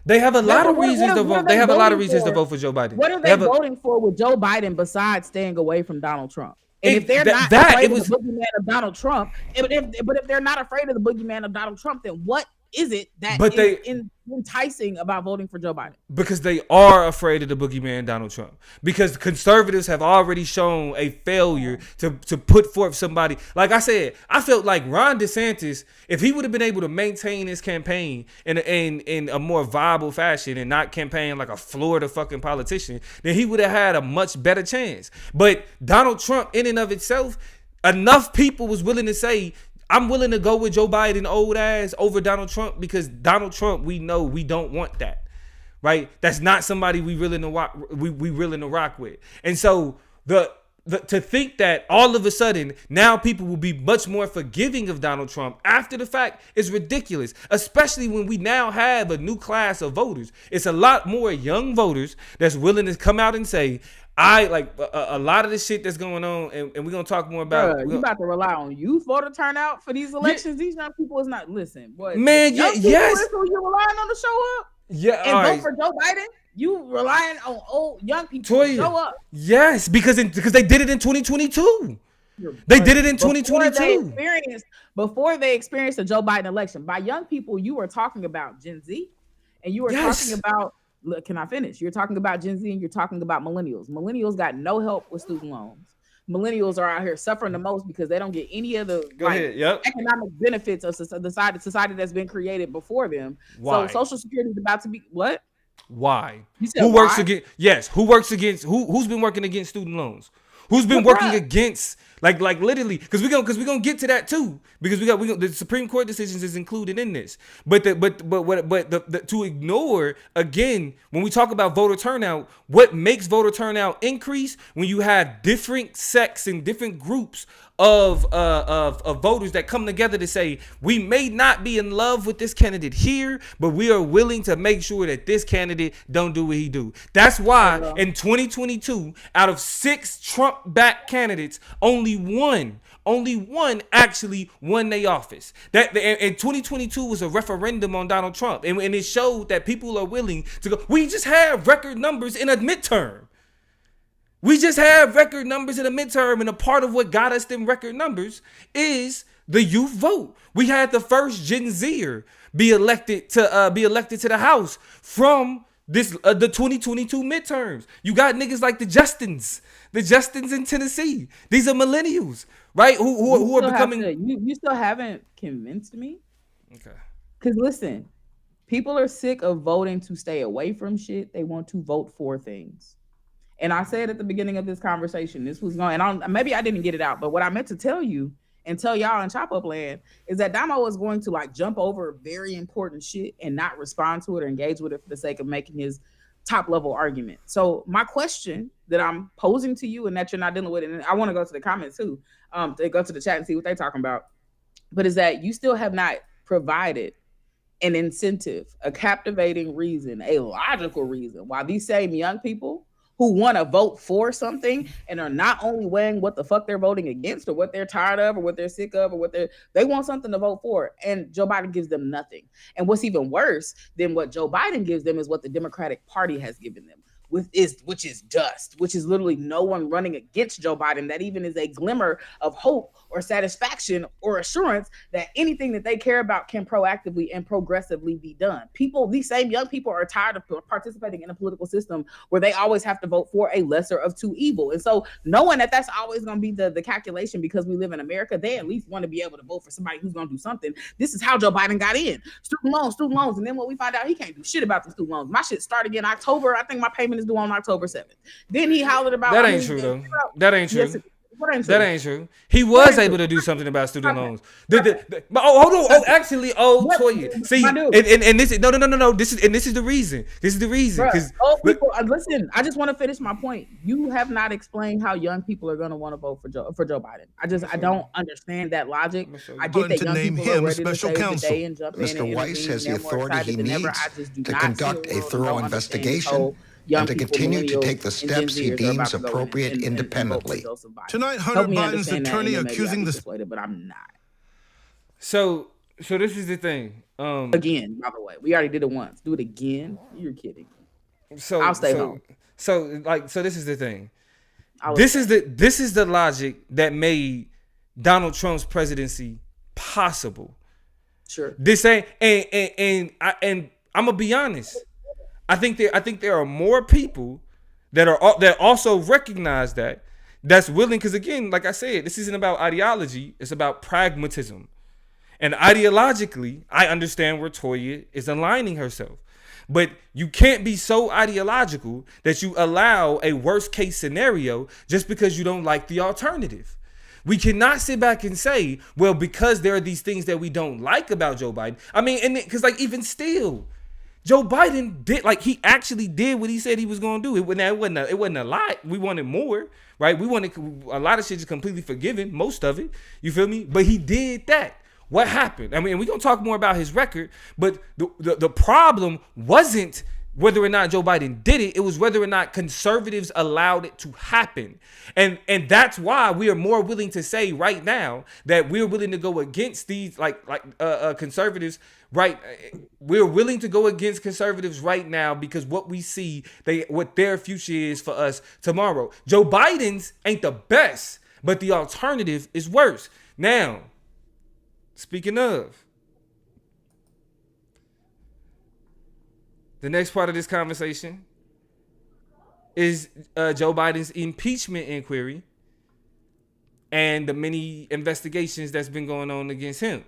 They have a lot of reasons to vote. They have a lot of reasons to vote for Joe Biden. What are they voting for with Joe Biden besides staying away from Donald Trump? And if they're not that afraid it of was the boogeyman of Donald Trump, but if they're not afraid of the boogeyman of Donald Trump, then what is it that but is they enticing about voting for Joe Biden? because they are afraid of the boogeyman Donald Trump. Because conservatives have already shown a failure to put forth somebody. Like I said, I felt like Ron DeSantis, if he would have been able to maintain his campaign in a more viable fashion and not campaign like a Florida fucking politician, then he would have had a much better chance. But Donald Trump, in and of itself, enough people was willing to say, I'm willing to go with Joe Biden old ass over Donald Trump, because Donald Trump, we know we don't want that, right? That's not somebody we willing to rock with. And so to think that all of a sudden now people will be much more forgiving of Donald Trump after the fact is ridiculous, especially when we now have a new class of voters. It's a lot more young voters that's willing to come out and say, I like a lot of the shit that's going on, and we're gonna talk more about. Bruh, you about to rely on youth voter turnout for these elections? Yeah. These young people is not listen. Boy, man, young yeah, yes. Is who you're relying on to show up. Yeah, and vote for Joe Biden. You relying on old young people to show up. Yes, because they did it in 2022. They did it in 2022. Before they experienced the Joe Biden election. By young people, you were talking about Gen Z, and you were talking about. Look, can I finish? You're talking about Gen Z and you're talking about millennials. Millennials got no help with student loans. Millennials are out here suffering the most because they don't get any of the economic benefits of the society that's been created before them. Why? So Social Security is about to be what? Why? Who works against? Yes, who works against? Who's been working against student loans? Who's been working against? Like literally, because we're gonna get to that too, because we got the Supreme Court decisions is included in this. But to ignore again when we talk about voter turnout, what makes voter turnout increase when you have different sects and different groups of voters that come together to say, we may not be in love with this candidate here, but we are willing to make sure that this candidate don't do what he do. That's why in 2022, out of 6 Trump-backed candidates, only one actually won their office. That in 2022 was a referendum on Donald Trump, and it showed that people are willing to go. We just have record numbers in a midterm. We just have record numbers in a midterm, and a part of what got us them record numbers is the youth vote. We had the first Gen Zer be elected to the House from the 2022 midterms. You got niggas like the Justins in Tennessee. These are millennials, right? Who are becoming. You still haven't convinced me. Okay. Because listen, people are sick of voting to stay away from shit. They want to vote for things. And I said at the beginning of this conversation, this was going, and maybe I didn't get it out, but what I meant to tell you and tell y'all in Chop Up Land is that Damo is going to like jump over very important shit and not respond to it or engage with it for the sake of making his top level argument. So my question that I'm posing to you and that you're not dealing with, and I want to go to the comments too, to go to the chat and see what they're talking about, but is that you still have not provided an incentive, a captivating reason, a logical reason why these same young people who want to vote for something and are not only weighing what the fuck they're voting against or what they're tired of or what they're sick of or what they want something to vote for, and Joe Biden gives them nothing. And what's even worse than what Joe Biden gives them is what the Democratic Party has given them, which is dust, which is literally no one running against Joe Biden that even is a glimmer of hope or satisfaction or assurance that anything that they care about can proactively and progressively be done. These same young people are tired of participating in a political system where they always have to vote for a lesser of two evil. And so knowing that that's always going to be the calculation because we live in America, they at least want to be able to vote for somebody who's going to do something. This is how Joe Biden got in. Student loans. And then when we find out he can't do shit about the student loans. My shit started in October. I think my payment is due on October 7th. Then he hollered about that ain't true though. That ain't true. That ain't true. He was able to do something about student loans. Hold on. Toya. See, and this is no. This is the reason. This is the reason. People, listen. I just want to finish my point. You have not explained how young people are going to want to vote for Joe Biden. I don't understand that logic. I get that young people are ready to save the day and jump in. Mr. Weiss has the authority he needs to conduct a thorough investigation and to continue to take the steps he deems appropriate independently. Tonight, Hunter Biden's attorney accusing the... But I'm not. So this is the thing. Again, by the way, we already did it once. Do it again? You're kidding. So I'll stay home. So this is the thing. This is the logic that made Donald Trump's presidency possible. Sure. This ain't and I'm gonna be honest. I think there are more people that also recognize that's willing, because again, like I said, this isn't about ideology, it's about pragmatism. And ideologically, I understand where Toya is aligning herself. But you can't be so ideological that you allow a worst case scenario just because you don't like the alternative. We cannot sit back and say, well, because there are these things that we don't like about Joe Biden. I mean, and because like even still, Joe Biden did, like, he actually did what he said he was going to do. It wasn't a lot. We wanted more, right? We wanted a lot of shit is completely forgiven, most of it. You feel me? But he did that. What happened? I mean, we're going to talk more about his record, but the problem wasn't whether or not Joe Biden did it. It was whether or not conservatives allowed it to happen. And that's why we are more willing to say right now that we're willing to go against these conservatives, right? We're willing to go against conservatives right now because what we see, what their future is for us tomorrow. Joe Biden's ain't the best, but the alternative is worse. Now, speaking of, the next part of this conversation is Joe Biden's impeachment inquiry and the many investigations that's been going on against him.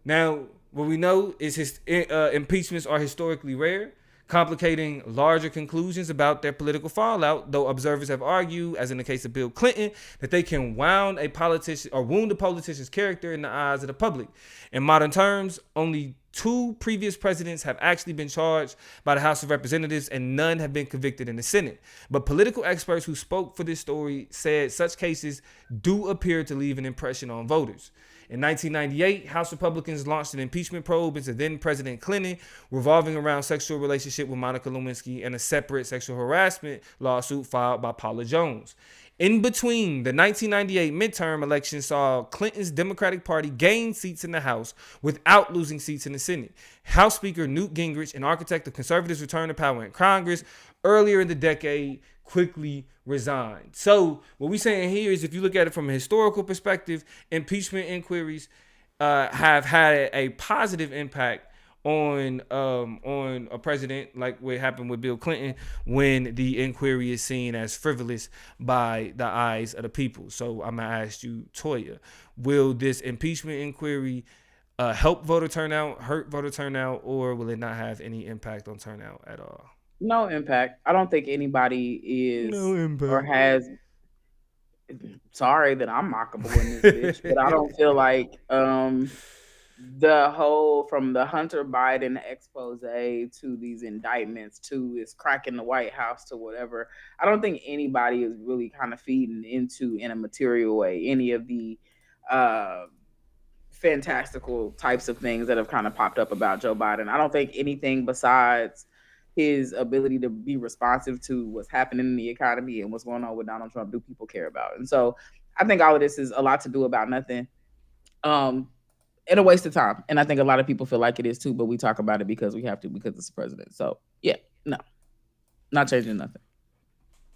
Now, what we know is his impeachments are historically rare, complicating larger conclusions about their political fallout, though observers have argued, as in the case of Bill Clinton, that they can wound a politician's character in the eyes of the public. In modern terms, only 2 previous presidents have actually been charged by the House of Representatives, and none have been convicted in the Senate. But political experts who spoke for this story said such cases do appear to leave an impression on voters. In 1998, House Republicans launched an impeachment probe into then-President Clinton, revolving around sexual relationship with Monica Lewinsky and a separate sexual harassment lawsuit filed by Paula Jones. In between, the 1998 midterm election saw Clinton's Democratic Party gain seats in the House without losing seats in the Senate. House Speaker Newt Gingrich, an architect of conservatives' return to power in Congress, earlier in the decade, quickly resigned. So what we're saying here is, if you look at it from a historical perspective, impeachment inquiries have had a positive impact on a president, like what happened with Bill Clinton, when the inquiry is seen as frivolous by the eyes of the people. So I'm gonna ask you, Toya, will this impeachment inquiry help voter turnout, hurt voter turnout, or will it not have any impact on turnout at all? No impact. I don't think anybody is or has. Sorry that I'm mockable in this bitch, but I don't feel like the whole, from the Hunter Biden expose to these indictments to is cracking the White House to whatever, I don't think anybody is really kind of feeding into, in a material way, any of the fantastical types of things that have kind of popped up about Joe Biden. I don't think anything besides his ability to be responsive to what's happening in the economy and what's going on with Donald Trump do people care about. And so I think all of this is a lot to do about nothing. And a waste of time. And I think a lot of people feel like it is too, but we talk about it because we have to, because it's the president. So yeah, no, not changing nothing.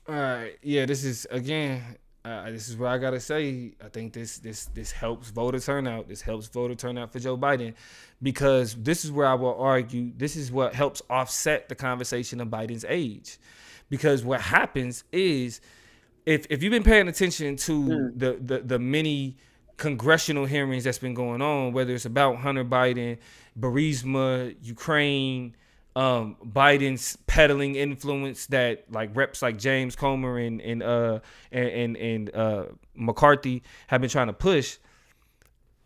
All right. Yeah, this is, again, this is what I gotta say. I think this helps voter turnout. This helps voter turnout for Joe Biden, because this is where I will argue, this is what helps offset the conversation of Biden's age. Because what happens is, if you've been paying attention to the many congressional hearings that's been going on, whether it's about Hunter Biden, Burisma, Ukraine, Biden's peddling influence that like reps like James Comer and McCarthy have been trying to push,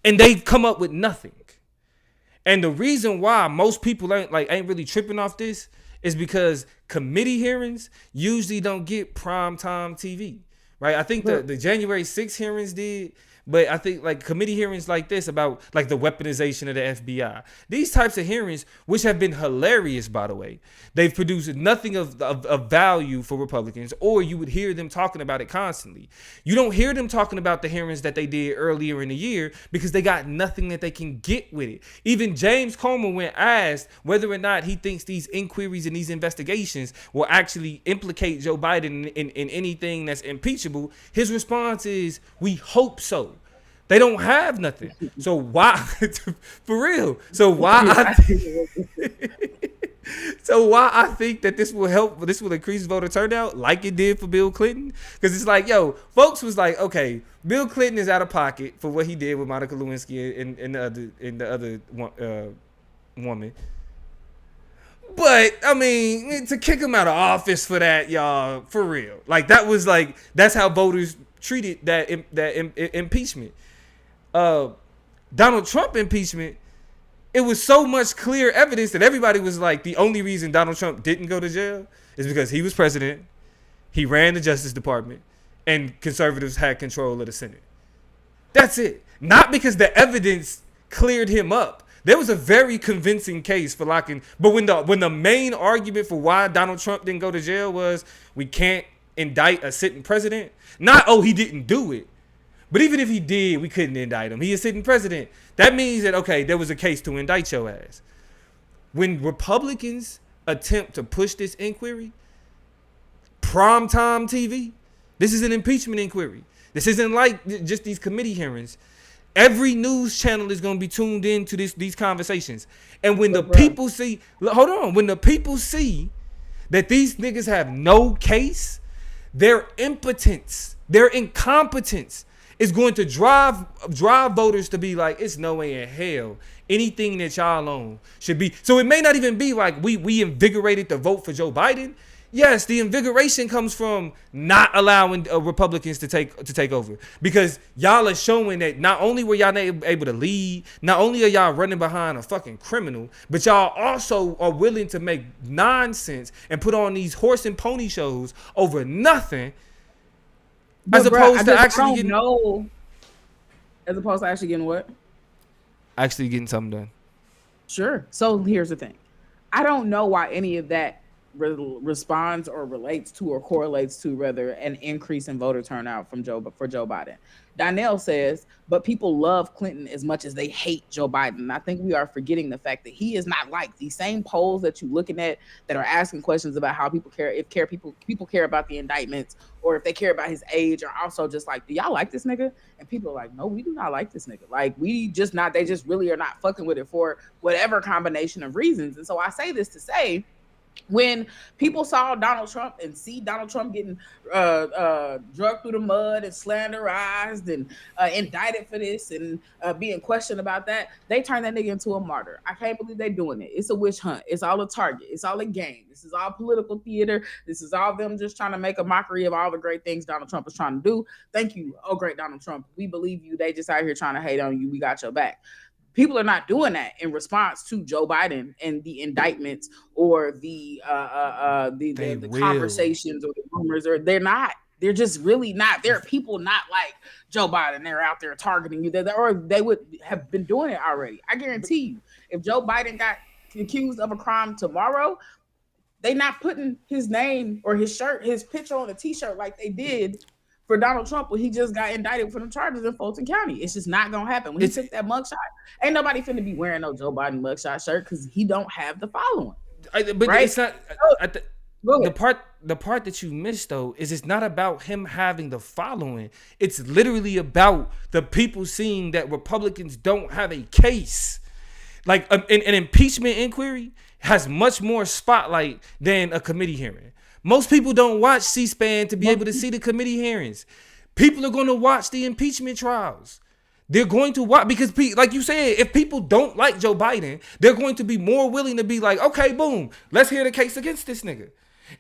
and they've come up with nothing. And the reason why most people ain't really tripping off this is because committee hearings usually don't get prime time TV, right? I think the January 6th hearings did, But I think like committee hearings like this about like the weaponization of the FBI, these types of hearings, which have been hilarious, by the way, they've produced nothing of value for Republicans, or you would hear them talking about it constantly. You don't hear them talking about the hearings that they did earlier in the year because they got nothing that they can get with it. Even James Comer, when asked whether or not he thinks these inquiries and these investigations will actually implicate Joe Biden in anything that's impeachable, his response is, we hope so. They don't have nothing. So why, for real? So why I think that this will help, this will increase voter turnout like it did for Bill Clinton? Because it's like, yo, folks was like, okay, Bill Clinton is out of pocket for what he did with Monica Lewinsky and the other woman. But I mean, to kick him out of office for that, y'all, for real, like that was like, that's how voters treated that impeachment. Donald Trump impeachment, it was so much clear evidence that everybody was like, the only reason Donald Trump didn't go to jail is because he was president, he ran the Justice Department, and conservatives had control of the Senate. That's it. Not because the evidence cleared him up. There was a very convincing case for locking, but when the main argument for why Donald Trump didn't go to jail was we can't indict a sitting president, not, oh, he didn't do it. But even if he did, we couldn't indict him. He is sitting president. That means that, okay, there was a case to indict your ass. When Republicans attempt to push this inquiry, primetime TV, this is an impeachment inquiry. This isn't like just these committee hearings. Every news channel is going to be tuned into these conversations. And when the people see, when the people see that these niggas have no case, their impotence, their incompetence is going to drive voters to be like, it's no way in hell anything that y'all own should be. So it may not even be like we invigorated the vote for Joe Biden. Yes, the invigoration comes from not allowing Republicans to take over, because y'all are showing that not only were y'all able to lead, not only are y'all running behind a fucking criminal, but y'all also are willing to make nonsense and put on these horse and pony shows over nothing, as opposed to actually getting. As opposed to actually getting what? Actually getting something done. Sure. So here's the thing. I don't know why any of that responds or relates to or correlates to rather an increase in voter turnout for Joe Biden. Donnell says, but people love Clinton as much as they hate Joe Biden. And I think we are forgetting the fact that he is not like these same polls that you're looking at that are asking questions about how people care, if people care about the indictments, or if they care about his age, are also just like, do y'all like this nigga? And people are like, no, we do not like this nigga. Like, they just really are not fucking with it for whatever combination of reasons. And so I say this to say, when people saw Donald Trump and see Donald Trump getting drugged through the mud and slanderized and indicted for this and being questioned about that, they turned that nigga into a martyr. I can't believe they're doing it. It's a witch hunt. It's all a target. It's all a game. This is all political theater. This is all them just trying to make a mockery of all the great things Donald Trump is trying to do. Thank you. Oh, great Donald Trump. We believe you. They just out here trying to hate on you. We got your back. People are not doing that in response to Joe Biden and the indictments or the conversations or the rumors, or they're not. They're just really not. There are people not like Joe Biden. They're out there targeting you. Or they would have been doing it already. I guarantee you, if Joe Biden got accused of a crime tomorrow, they not putting his name or his picture on a t-shirt like they did for Donald Trump when he just got indicted for the charges in Fulton County. It's just not gonna happen. When he took that mugshot, ain't nobody finna be wearing no Joe Biden mugshot shirt because he don't have the following. But right? It's not. The part that you missed though is it's not about him having the following. It's literally about the people seeing that Republicans don't have a case. Like an impeachment inquiry has much more spotlight than a committee hearing. Most people don't watch C-SPAN to be able to see the committee hearings. People are going to watch the impeachment trials. They're going to watch because, like you said, if people don't like Joe Biden, they're going to be more willing to be like, okay, boom, let's hear the case against this nigga.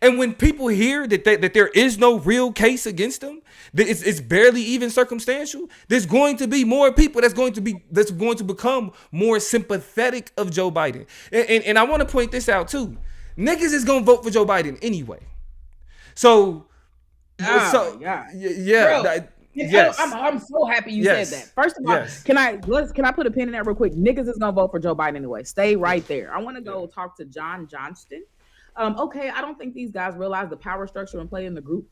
And when people hear that there is no real case against him, that it's barely even circumstantial, there's going to be more people that's going to become more sympathetic of Joe Biden. And I want to point this out too. Niggas is going to vote for Joe Biden anyway. So, yeah. Yes. I'm so happy you said that. First of all, can I put a pin in that real quick? Niggas is gonna vote for Joe Biden anyway. Stay right there. I want to go talk to John Johnston. Okay, I don't think these guys realize the power structure and play in the group.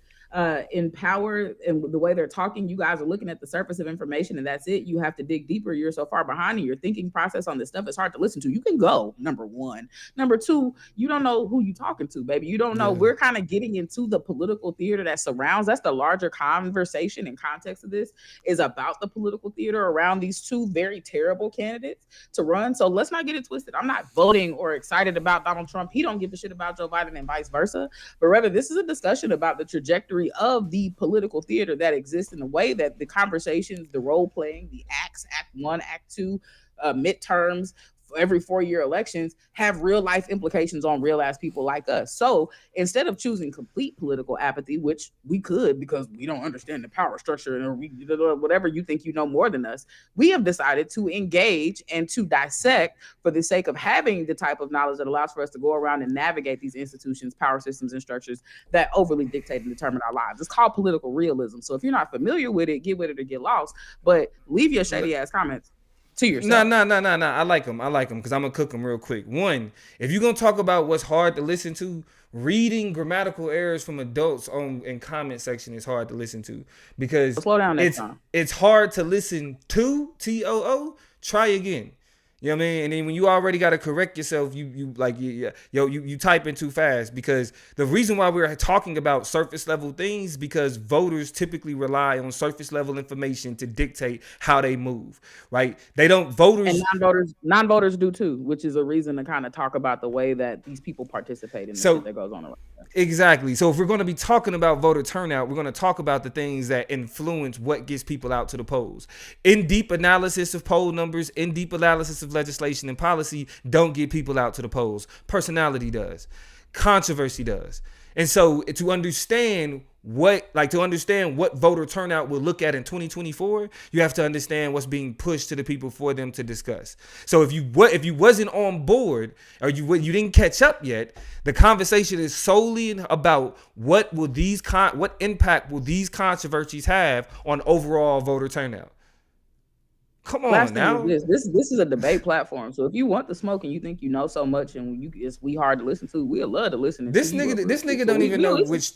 In power and the way they're talking, you guys are looking at the surface of information and that's it. You have to dig deeper. You're so far behind in your thinking process on this stuff. It's hard to listen to. You can go, number one. Number two, you don't know who you're talking to, baby. You don't know. We're kind of getting into the political theater that surrounds. That's the larger conversation and context of this is about the political theater around these two very terrible candidates to run. So let's not get it twisted. I'm not voting or excited about Donald Trump. He don't give a shit about Joe Biden and vice versa. But rather, this is a discussion about the trajectory of the political theater that exists in the way that the conversations, the role playing, the acts, act 1, act 2, midterms, every 4-year elections have real life implications on real ass people like us. So instead of choosing complete political apathy, which we could because we don't understand the power structure or whatever you think you know more than us, we have decided to engage and to dissect for the sake of having the type of knowledge that allows for us to go around and navigate these institutions, power systems, and structures that overly dictate and determine our lives. It's called political realism. So if you're not familiar with it, get with it or get lost, but leave your shady ass comments to yourself. No. I like them because I'm gonna cook them real quick. One, if you're gonna talk about what's hard to listen to, reading grammatical errors from adults in comment section is hard to listen to because slow down next time. It's hard to listen to TOO. Try again. You know what I mean? And then when you already got to correct yourself, you type in too fast because the reason why we're talking about surface level things because voters typically rely on surface level information to dictate how they move, right? They don't voters and non-voters do too, which is a reason to kind of talk about the way that these people participate in the shit that goes on around. Exactly. So if we're going to be talking about voter turnout, we're going to talk about the things that influence what gets people out to the polls. In deep analysis of poll numbers, in deep analysis of legislation and policy don't get people out to the polls. Personality does. Controversy does. And so to understand what voter turnout will look at in 2024, you have to understand what's being pushed to the people for them to discuss. So if you wasn't on board or you didn't catch up yet, the conversation is solely about what impact will these controversies have on overall voter turnout. Come on now. This is a debate platform. So if you want the smoke and you think you know so much and we hard to listen to, we'd love to listen. This nigga don't even know which.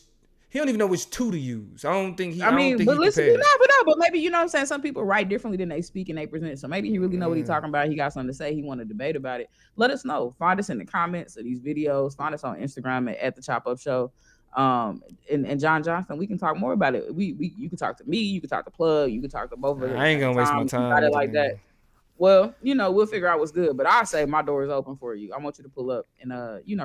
He don't even know which two to use. I don't think he. But listen, you never know. But maybe you know what I'm saying. Some people write differently than they speak and they present. So maybe he really know what he's talking about. He got something to say. He want to debate about it. Let us know. Find us in the comments of these videos. Find us on Instagram at the Chop Up Show. And John Johnson, we can talk more about it. You can talk to me. You can talk to Plug. You can talk to both of us. I ain't gonna waste my time about it like that. Well, we'll figure out what's good. But I say my door is open for you. I want you to pull up and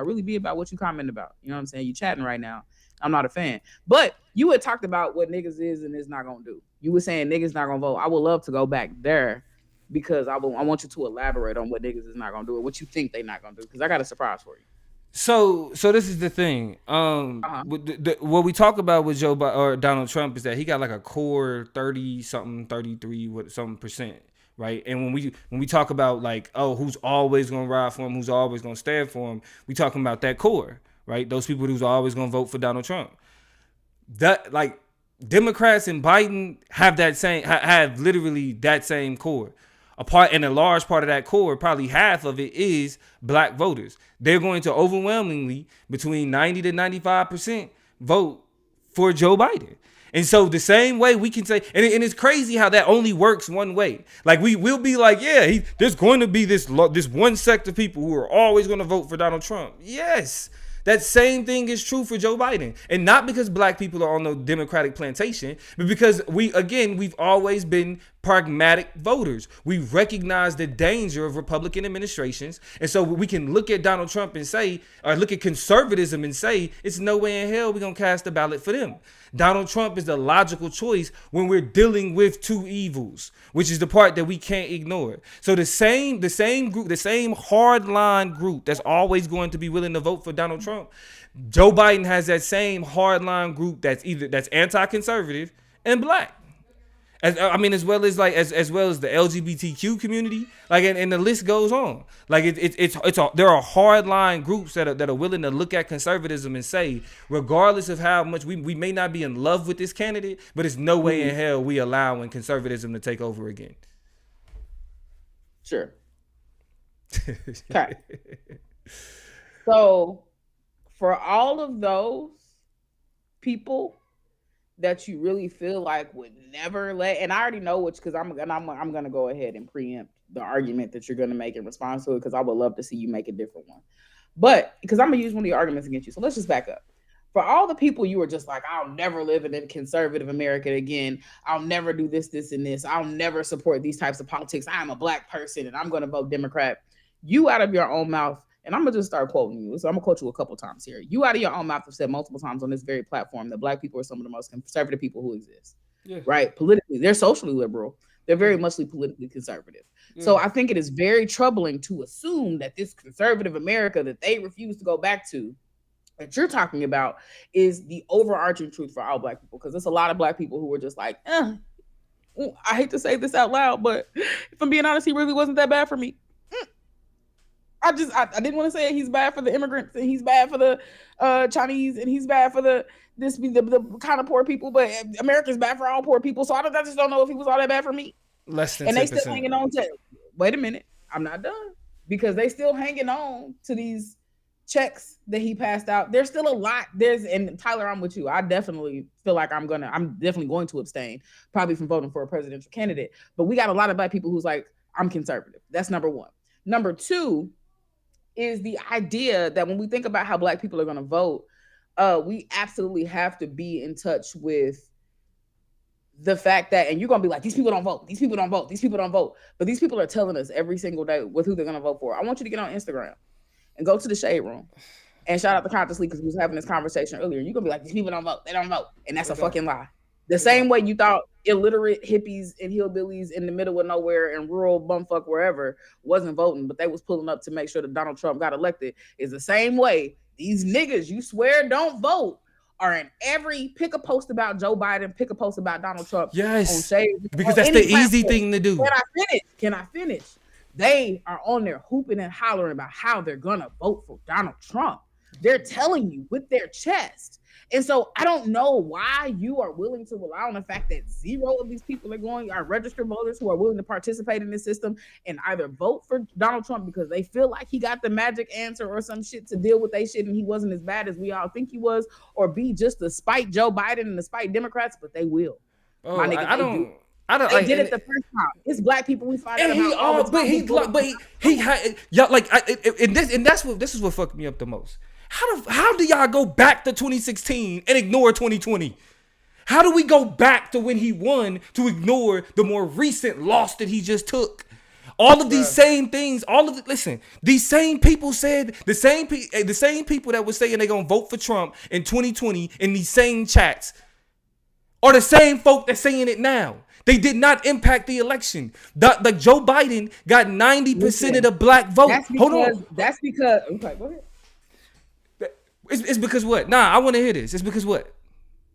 really be about what you comment about. You know what I'm saying? You chatting right now. I'm not a fan. But you had talked about what niggas is and is not gonna do. You were saying niggas not gonna vote. I would love to go back there because I want you to elaborate on what niggas is not gonna do or what you think they not gonna do. Because I got a surprise for you. So this is the thing. What we talk about with Joe Biden or Donald Trump is that he got like a core 30-something, 33% right? And when we talk about like, who's always gonna ride for him, who's always gonna stand for him, we talking about that core. Right, those people who's always gonna vote for Donald Trump. That like Democrats and Biden have literally that same core. And a large part of that core, probably half of it is black voters. They're going to overwhelmingly between 90 to 95% vote for Joe Biden. And so the same way we can say, and it's crazy how that only works one way. Like we'll be like, there's going to be this one sect of people who are always going to vote for Donald Trump. Yes. That same thing is true for Joe Biden. And not because black people are on the Democratic plantation, but because we've always been pragmatic voters. We recognize the danger of Republican administrations. And so we can look at Donald Trump and say, or look at conservatism and say, it's no way in hell we're going to cast a ballot for them. Donald Trump is the logical choice when we're dealing with two evils, which is the part that we can't ignore. So the same group, the same hardline group that's always going to be willing to vote for Donald Trump, Joe Biden has that same hardline group that's anti-conservative and black. As well as like as well as the LGBTQ community, like, and the list goes on. Like there are hardline groups that are willing to look at conservatism and say, regardless of how much we may not be in love with this candidate, but it's no way in hell we allowing conservatism to take over again. Sure. Okay. So, for all of those people that you really feel like would never let, and I already know which, because I'm gonna go ahead and preempt the argument that you're gonna make in response to it, because I would love to see you make a different one. But because I'm gonna use one of your arguments against you, so let's just back up. For all the people you were just like, I'll never live in a conservative America again. I'll never do this, and this. I'll never support these types of politics. I'm a black person and I'm gonna vote Democrat. You out of your own mouth. And I'm going to just start quoting you. So I'm going to quote you a couple times here. You out of your own mouth have said multiple times on this very platform that black people are some of the most conservative people who exist. Yeah. Right? Politically, they're socially liberal. They're very much politically conservative. Yeah. So I think it is very troubling to assume that this conservative America that they refuse to go back to, that you're talking about, is the overarching truth for all black people. Because there's a lot of black people who are just like, I hate to say this out loud, but if I'm being honest, he really wasn't that bad for me. I didn't want to say he's bad for the immigrants and he's bad for the Chinese and he's bad for the kind of poor people, but America's bad for all poor people. So I just don't know if he was all that bad for me. Less than 10%. And they still hanging on to. Wait a minute, I'm not done, because they still hanging on to these checks that he passed out. There's still a lot. And Tyler, I'm with you. I definitely feel like I'm definitely going to abstain, probably from voting for a presidential candidate. But we got a lot of black people who's like, I'm conservative. That's number one. Number two is the idea that when we think about how black people are going to vote, we absolutely have to be in touch with the fact that, and you're going to be like, these people don't vote, these people don't vote, these people don't vote. But these people are telling us every single day with who they're going to vote for. I want you to get on Instagram and go to the Shade Room and shout out to Consciously, because we was having this conversation earlier. You're going to be like, these people don't vote, they don't vote. And that's a fucking lie. The same way you thought illiterate hippies and hillbillies in the middle of nowhere and rural bumfuck wherever wasn't voting, but they was pulling up to make sure that Donald Trump got elected, is the same way these niggas you swear don't vote are in every pick a post about Joe Biden, pick a post about Donald Trump. Yes, on Shade, because that's the easy thing to do. Can I finish? They are on there hooping and hollering about how they're gonna vote for Donald Trump. They're telling you with their chest. And so I don't know why you are willing to rely on the fact that zero of these people are registered voters who are willing to participate in this system and either vote for Donald Trump because they feel like he got the magic answer or some shit to deal with they shit and he wasn't as bad as we all think he was, or be just to spite Joe Biden and to spite Democrats, but they will. Oh, my nigga, I don't. They did it the first time. It's black people we find out about all the time. This is what fucked me up the most. How do y'all go back to 2016 and ignore 2020? How do we go back to when he won to ignore the more recent loss that he just took? All of these same things, these same people said, the same people that were saying they're going to vote for Trump in 2020 in these same chats are the same folk that's saying it now. They did not impact the election. Like Joe Biden got 90% of the black vote. Hold on. That's because, okay, go ahead. It's because what? Nah, I want to hear this. It's because what?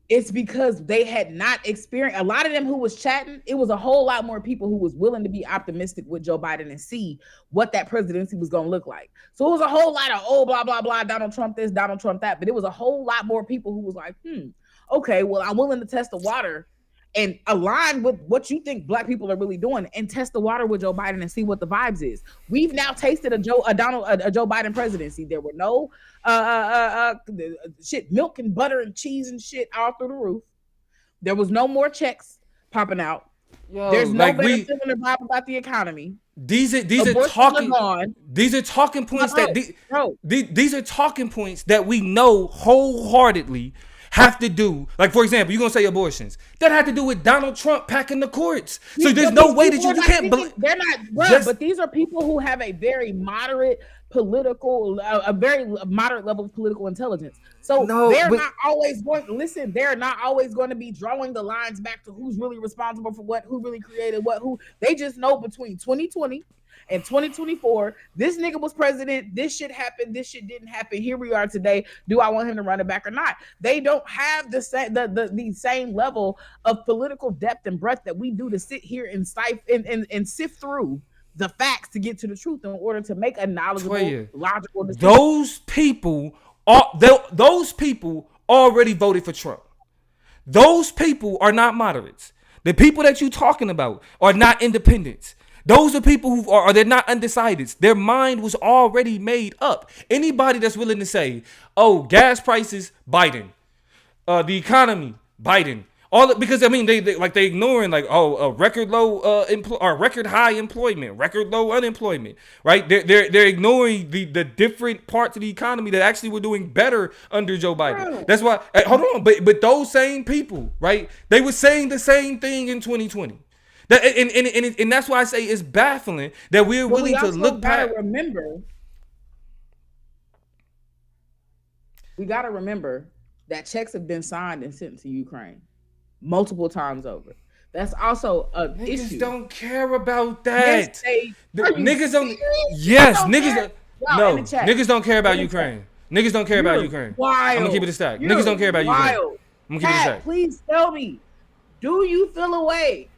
It's because they had not experienced, a lot of them who was chatting, it was a whole lot more people who was willing to be optimistic with Joe Biden and see what that presidency was going to look like. So it was a whole lot of, blah, blah, blah, Donald Trump this, Donald Trump that. But it was a whole lot more people who was like, okay, well, I'm willing to test the water and align with what you think black people are really doing and test the water with Joe Biden and see what the vibes is. We've now tasted a Joe Biden presidency. There were no milk and butter and cheese and shit all through the roof. There was no more checks popping out. There's no better feeling about the economy. These are talking points these are talking points that we know wholeheartedly have to do, like, for example, you're gonna say abortions. That had to do with Donald Trump packing the courts. So there's no way that you can't believe. They're not, but these are people who have a very moderate level of political intelligence. So they're not always going to listen. They're not always going to be drawing the lines back to who's really responsible for what, who really created what, who. They just know between 2020 In 2024, this nigga was president. This shit happened. This shit didn't happen. Here we are today. Do I want him to run it back or not? They don't have the same level of political depth and breadth that we do to sit here and sift through the facts to get to the truth in order to make a knowledgeable, logical decision. Those people already voted for Trump. Those people are not moderates. The people that you're talking about are not independents. Those are people who are they're not undecideds. Their mind was already made up. Anybody that's willing to say, oh, gas prices, Biden. The economy, Biden. Because I mean they ignoring record low or record high employment, record low unemployment, right? They're ignoring the different parts of the economy that actually were doing better under Joe Biden. That's why hold on, but those same people, right? They were saying the same thing in 2020. And that's why I say it's baffling that we're willing to look back. We gotta remember that checks have been signed and sent to Ukraine multiple times over. That's also an issue. Niggas don't care about that. Niggas don't care about Ukraine. Niggas don't care about Ukraine. I'm gonna keep it a stack. Niggas don't care about Ukraine. I'm gonna keep it a stack. Please tell me, do you feel a way?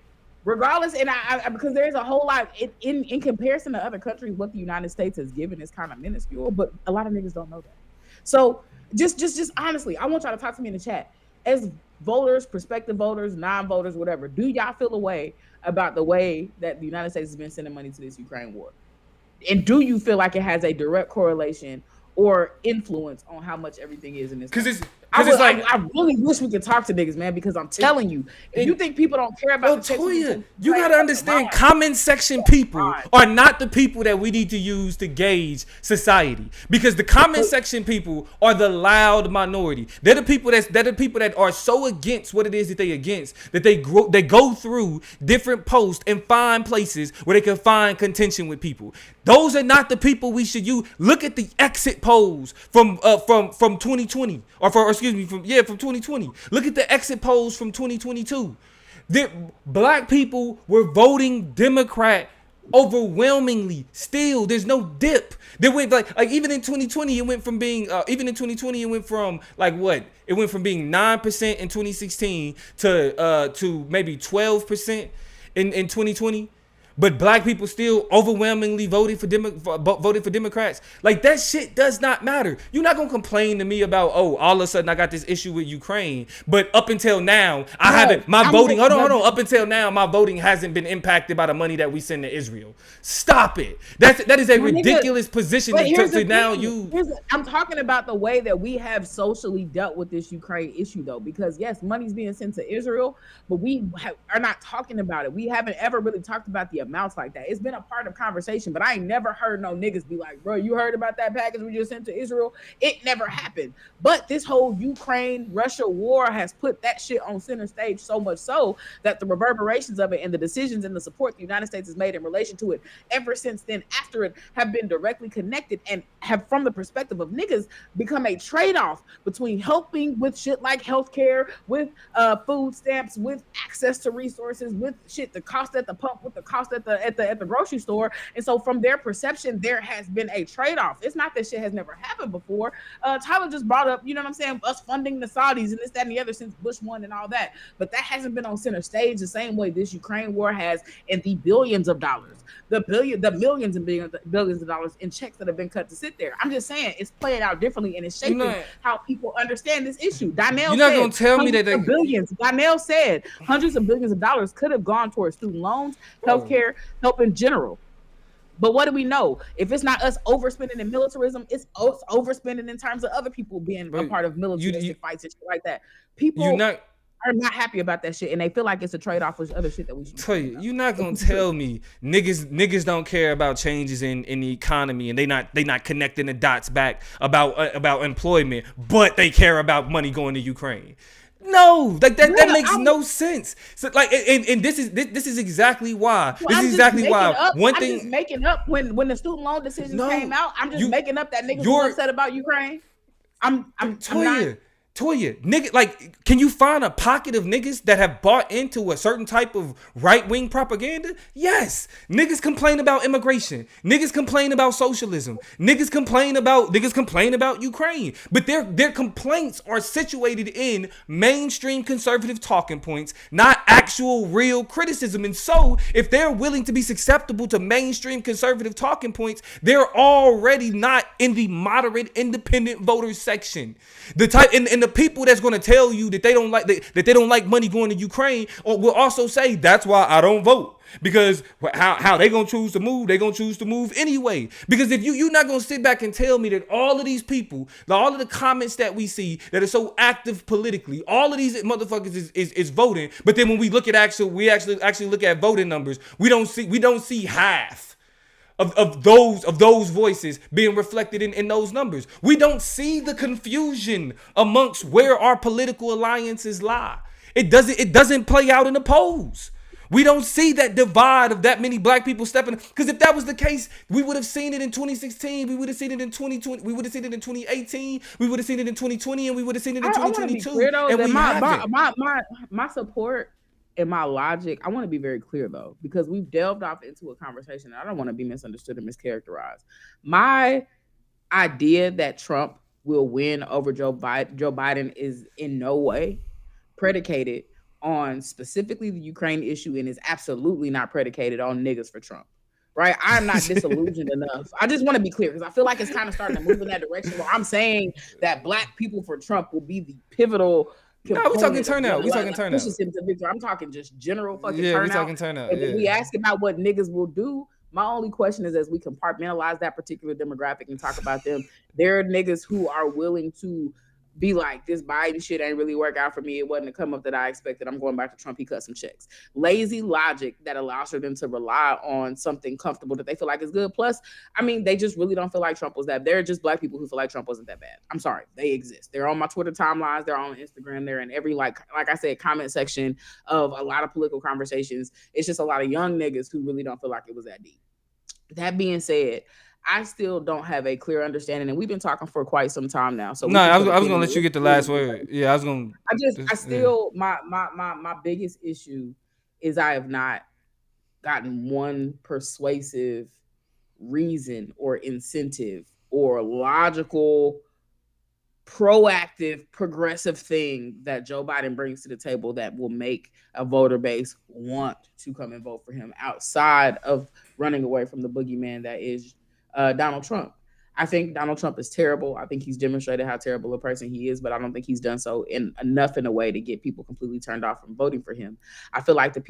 Regardless, and I because there's a whole lot in comparison to other countries, what the United States has given is kind of minuscule, but a lot of niggas don't know that. So just honestly, I want y'all to talk to me in the chat. As voters, prospective voters, non-voters, whatever, do y'all feel a way about the way that the United States has been sending money to this Ukraine war? And do you feel like it has a direct correlation or influence on how much everything is in this country? I really wish we could talk to niggas, man, because I'm telling you, if you think people don't care about Toya, you gotta understand, comment section people are not the people that we need to use to gauge society, because the comment section people are the loud minority. They're the people that are so against what it is that they against that they go through different posts and find places where they can find contention with people. Those are not the people we should use. Look at the exit polls from 2020 from 2020. Look at the exit polls from 2022. The black people were voting Democrat overwhelmingly. Still, there's no dip. They went like even in 2020, it went from being It went from being 9% in 2016 to maybe 12% in 2020. But black people still overwhelmingly voted for Democrats. Like, that shit does not matter. You're not gonna complain to me about, oh, all of a sudden I got this issue with Ukraine, but up until now Up until now, my voting hasn't been impacted by the money that we send to Israel. Stop it. That is a ridiculous position to now use. I'm talking about the way that we have socially dealt with this Ukraine issue, though, because yes, money's being sent to Israel, but we are not talking about it. We haven't ever really talked about the amounts like that. It's been a part of conversation, but I ain't never heard no niggas be like, bro, you heard about that package we just sent to Israel? It never happened. But this whole Ukraine-Russia war has put that shit on center stage, so much so that the reverberations of it and the decisions and the support the United States has made in relation to it ever since then, after it, have been directly connected and have, from the perspective of niggas, become a trade-off between helping with shit like healthcare, with food stamps, with access to resources, with shit, the cost at the pump, with the cost at the grocery store. And so from their perception, there has been a trade-off. It's not that shit has never happened before. Tyler just brought up, you know what I'm saying, us funding the Saudis and this, that, and the other since Bush won and all that. But that hasn't been on center stage the same way this Ukraine war has, in the billions of dollars, the millions and billions of dollars in checks that have been cut to sit there. I'm just saying it's playing out differently and it's shaping how people understand this issue. You're not gonna tell me that billions. Donnell said hundreds of billions of dollars could have gone towards student loans, healthcare, help in general. But what do we know? If it's not us overspending in militarism, it's us overspending in terms of other people being a part of militaristic fights and shit like that. People are not happy about that shit, and they feel like it's a trade-off with other shit that we should tell you. You're not gonna tell me niggas don't care about changes in the economy, and they not connecting the dots back about employment, but they care about money going to Ukraine. No, like that makes no sense. So like, and this is exactly why. This is exactly why. I'm just making up when the student loan decisions came out. I'm just making up that niggas were upset about Ukraine. I'm not. Toya, nigga, like, can you find a pocket of niggas that have bought into a certain type of right-wing propaganda? Yes. Niggas complain about immigration. Niggas complain about socialism. Niggas complain about Ukraine. But their complaints are situated in mainstream conservative talking points, not actual real criticism. And so, if they're willing to be susceptible to mainstream conservative talking points, they're already not in the moderate independent voters section. The type and the people that's going to tell you that they don't like money going to Ukraine, or will also say that's why I don't vote, because how they gonna choose to move? They gonna choose to move anyway. Because if you're not gonna sit back and tell me that all of these people, all of the comments that we see that are so active politically, all of these motherfuckers is voting, but then when we look at actually look at voting numbers, we don't see half of those voices being reflected in those numbers. We don't see the confusion amongst where our political alliances lie. It doesn't play out in the polls. We don't see that divide of that many black people stepping. Because if that was the case, we would have seen it in 2016. We would have seen it in 2020. We would have seen it in 2018. We would have seen it in 2020, and we would have seen it in 2022. I want to be clear, though, that my support and my logic, I want to be very clear, though, because we've delved off into a conversation. And I don't want to be misunderstood and mischaracterized. My idea that Trump will win over Joe Biden is in no way predicated on specifically the Ukraine issue, and is absolutely not predicated on niggas for Trump. Right? I'm not disillusioned enough. I just want to be clear, because I feel like it's kind of starting to move in that direction where I'm saying that black people for Trump will be the pivotal. No, we're talking turnout. We're talking turnout. I'm talking just general fucking turnout. Yeah, we're talking turnout. And when we ask about what niggas will do, my only question is, as we compartmentalize that particular demographic and talk about them, there are niggas who are willing to be like, this Biden shit ain't really work out for me. It wasn't the come up that I expected. I'm going back to Trump. He cut some checks. Lazy logic that allows for them to rely on something comfortable that they feel like is good. Plus, I mean, they just really don't feel like Trump was that. They're just black people who feel like Trump wasn't that bad. I'm sorry. They exist. They're on my Twitter timelines. They're on Instagram. They're in every, like I said, comment section of a lot of political conversations. It's just a lot of young niggas who really don't feel like it was that deep. That being said, I still don't have a clear understanding, and we've been talking for quite some time now. So I was gonna let you get the last word. Yeah, I was gonna. My biggest issue is I have not gotten one persuasive reason or incentive or logical, proactive, progressive thing that Joe Biden brings to the table that will make a voter base want to come and vote for him, outside of running away from the boogeyman that is Donald Trump. I think Donald Trump is terrible. I think he's demonstrated how terrible a person he is, but I don't think he's done so enough in a way to get people completely turned off from voting for him. I feel like the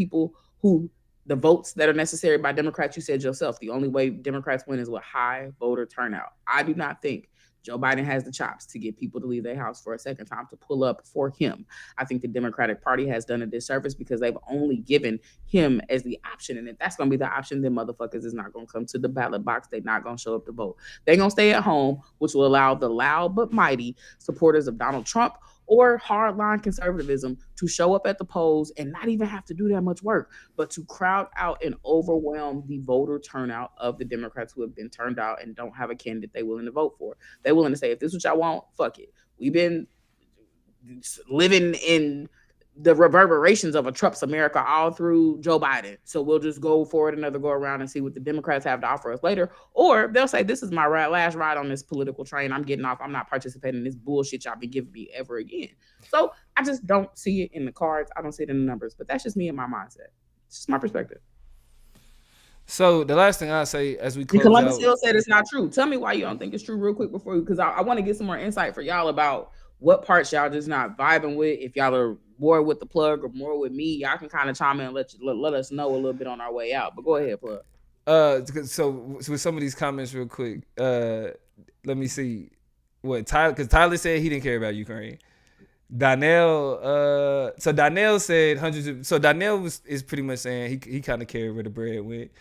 votes that are necessary by Democrats, you said yourself, the only way Democrats win is with high voter turnout. I do not think Joe Biden has the chops to get people to leave their house for a second time to pull up for him. I think the Democratic Party has done a disservice because they've only given him as the option. And if that's going to be the option, then motherfuckers is not going to come to the ballot box. They're not going to show up to vote. They're going to stay at home, which will allow the loud but mighty supporters of Donald Trump or hardline conservatism to show up at the polls and not even have to do that much work, but to crowd out and overwhelm the voter turnout of the Democrats who have been turned out and don't have a candidate they're willing to vote for. They're willing to say, if this is what y'all want, fuck it. We've been living in the reverberations of a Trump's America all through Joe Biden. So we'll just go forward another go around and see what the Democrats have to offer us later. Or they'll say, this is my last ride on this political train. I'm getting off. I'm not participating in this bullshit y'all been giving me ever again. So I just don't see it in the cards. I don't see it in the numbers, but that's just me and my mindset. It's just my perspective. So the last thing I say as we close Columbus out, Hill said it's not true. Tell me why you don't think it's true real quick before you, because I want to get some more insight for y'all about what parts y'all just not vibing with. If y'all are more with the plug or more with me, y'all can kind of chime in and let us know a little bit on our way out. But go ahead, plug. So with some of these comments real quick, let me see what Tyler, because Tyler said he didn't care about Ukraine. Donnell, so Donnell said Donnell is pretty much saying he kind of cared where the bread went.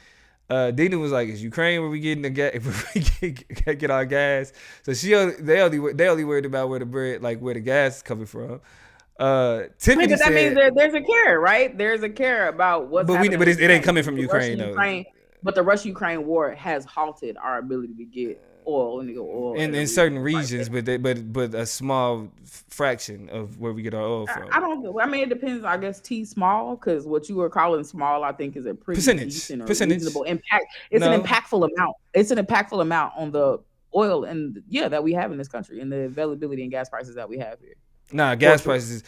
Dina was like, "Is Ukraine where we getting the gas? Where we get our gas?" So they only worried about where the bread, like where the gas is coming from. Tiffany that said, means there's a care, right? There's a care about what's happening. But it ain't coming from Ukraine though. But the Russia-Ukraine war has halted our ability to get oil, illegal oil in certain regions, but a small fraction of where we get our oil from. I mean, it depends. I guess small, because what you were calling small, I think, is a pretty decent or reasonable impact. It's an impactful amount. It's an impactful amount on the oil and that we have in this country and the availability and gas prices that we have here. Nah, gas prices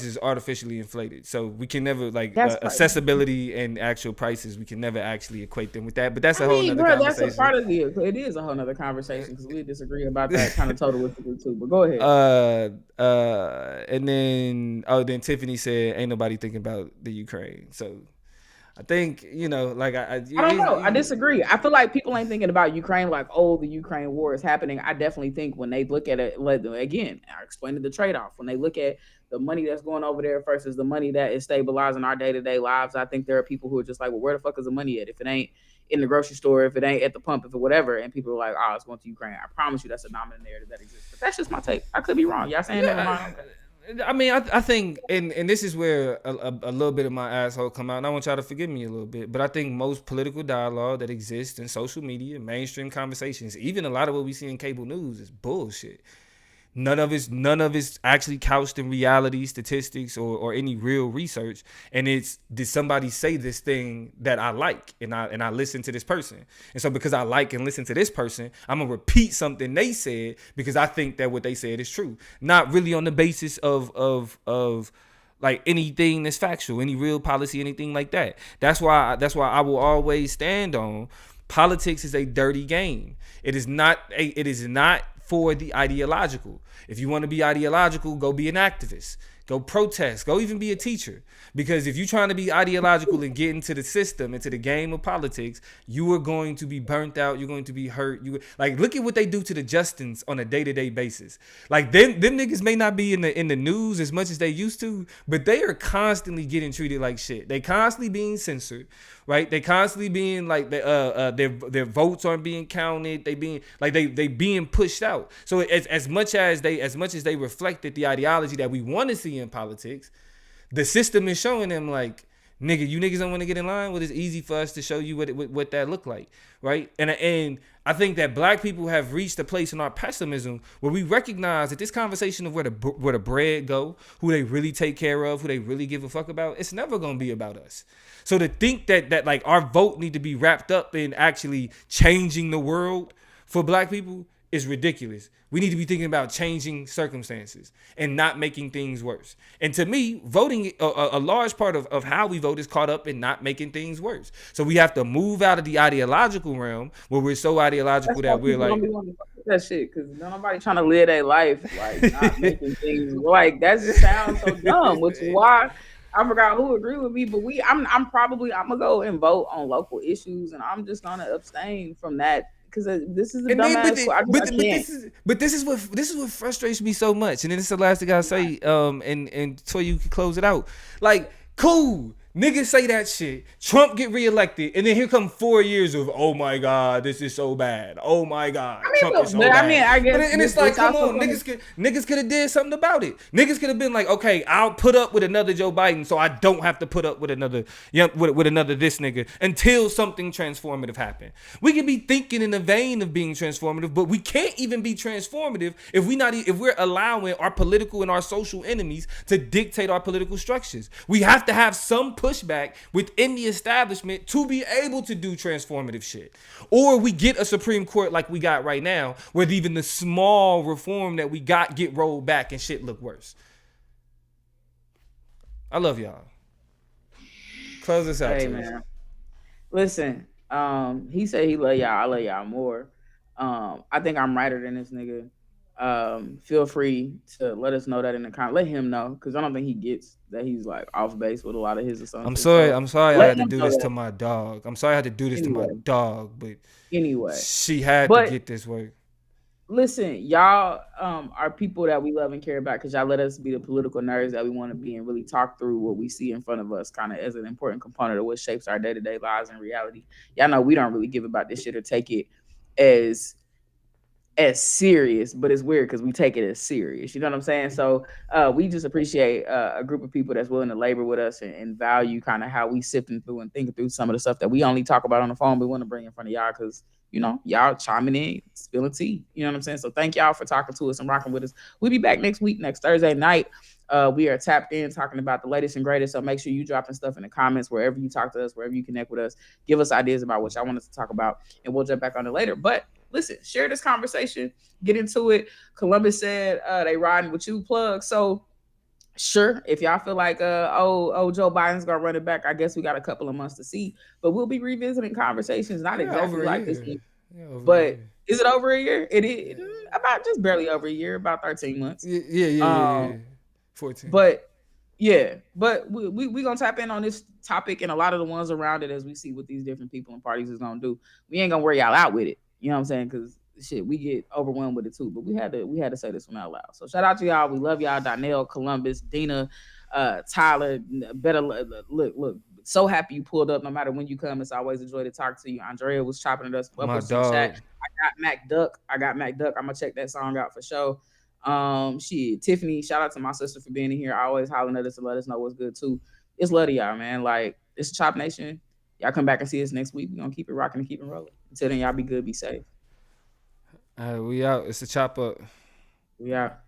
is artificially inflated, so we can never accessibility and actual prices. We can never actually equate them with that. But that's a whole other conversation. That's a part of it is a whole other conversation because we disagree about that kind of totally too. But go ahead. And then Tiffany said, "Ain't nobody thinking about the Ukraine." So I think, I don't know. I disagree. I feel like people ain't thinking about Ukraine like, oh, the Ukraine war is happening. I definitely think when they look at it, again, I explained the trade-off. When they look at the money that's going over there versus the money that is stabilizing our day-to-day lives, I think there are people who are just like, well, where the fuck is the money at? If it ain't in the grocery store, if it ain't at the pump, if it whatever, and people are like, oh, it's going to Ukraine. I promise you that's a dominant narrative that exists. But that's just my take. I could be wrong. Y'all saying never mind. I mean, I think, and this is where a little bit of my asshole come out, and I want y'all to forgive me a little bit, but I think most political dialogue that exists in social media, mainstream conversations, even a lot of what we see in cable news is bullshit. None of it's actually couched in reality, statistics, or any real research. And it's, did somebody say this thing that I like and I listen to this person? And so because I like and listen to this person, I'm gonna repeat something they said because I think that what they said is true. Not really on the basis of like anything that's factual, any real policy, anything like that. That's why I will always stand on politics is a dirty game. It is not for the ideological. If you want to be ideological, go be an activist. Go protest. Go even be a teacher. Because if you're trying to be ideological and get into the system, into the game of politics, you are going to be burnt out. You're going to be hurt. Look at what they do to the Justins on a day-to-day basis. Like them niggas may not be in the news as much as they used to, but they are constantly getting treated like shit. They constantly being censored, right? They constantly being like their votes aren't being counted. They being pushed out. So as much as they reflected the ideology that we want to see in politics, the system is showing them like, nigga, you niggas don't want to get in line. Well, it's easy for us to show you what that look like, right? And I think that black people have reached a place in our pessimism where we recognize that this conversation of where the bread go, who they really take care of, who they really give a fuck about, it's never gonna be about us. So to think that like our vote need to be wrapped up in actually changing the world for black people is ridiculous. We need to be thinking about changing circumstances and not making things worse. And to me, voting, a large part of how we vote is caught up in not making things worse. So we have to move out of the ideological realm where we're so ideological that we're like, that shit, because nobody trying to live their life like not making things like that. Just sounds so dumb, which is why I forgot who agreed with me, but I'm gonna go and vote on local issues, and I'm just gonna abstain from that. Because this is a dumbass. But this is what frustrates me so much. And then this is the last thing I say. And so you can close it out. Like, cool. Niggas say that shit. Trump get reelected, and then here come 4 years of, oh my God, this is so bad. Oh my God, Trump is so bad. I guess, and it's like, come on, niggas could have did something about it. Niggas could have been like, okay, I'll put up with another Joe Biden, so I don't have to put up with another this nigga until something transformative happen. We could be thinking in the vein of being transformative, but we can't even be transformative if we're allowing our political and our social enemies to dictate our political structures. We have to have some pushback within the establishment to be able to do transformative shit. Or we get a Supreme Court like we got right now, where even the small reform that we got get rolled back and shit look worse. I love y'all. Close this out. Hey, man. Listen, he said he love y'all. I love y'all more. I think I'm righter than this nigga. Feel free to let us know that in the comments. Let him know, because I don't think he gets that he's like off base with a lot of his assumptions. I'm sorry I had to do this to my dog. I'm sorry I had to do this to my dog, but anyway, she had to get this work. Listen, y'all are people that we love and care about, because y'all let us be the political nerds that we want to be and really talk through what we see in front of us kind of as an important component of what shapes our day-to-day lives and reality. Y'all know we don't really give about this shit or take it as as serious, but it's weird because we take it as serious. You know what I'm saying? So we just appreciate a group of people that's willing to labor with us and value kind of how we sifting through and thinking through some of the stuff that we only talk about on the phone. We want to bring in front of y'all because, you know, y'all chiming in, spilling tea. You know what I'm saying? So thank y'all for talking to us and rocking with us. We'll be back next week, next Thursday night. We are tapped in talking about the latest and greatest. So make sure you dropping stuff in the comments wherever you talk to us, wherever you connect with us. Give us ideas about what y'all want us to talk about, and we'll jump back on it later. But listen, share this conversation, get into it. Columbus said they riding with you, plug. So sure, if y'all feel like Joe Biden's gonna run it back, I guess we got a couple of months to see. But we'll be revisiting conversations, not exactly like this one. But is it over a year? It is about just barely over a year, about 13 months. Yeah. 14. But yeah, but we gonna tap in on this topic and a lot of the ones around it as we see what these different people and parties is gonna do. We ain't gonna wear y'all out with it. You know what I'm saying? Because shit, we get overwhelmed with it too. But we had to say this one out loud. So shout out to y'all. We love y'all. Donnell, Columbus, Dina, Tyler. Better look. So happy you pulled up. No matter when you come, it's always a joy to talk to you. Andrea was chopping at us. My dog. Chat. I got Mac Duck. I'm gonna check that song out for sure. Tiffany, shout out to my sister for being in here, always hollering at us to let us know what's good too. It's love to y'all, man. Like, it's Chop Nation. Y'all come back and see us next week. We're gonna keep it rocking and keep it rolling. Until then, y'all be good, be safe. We out. It's a chop up. We out.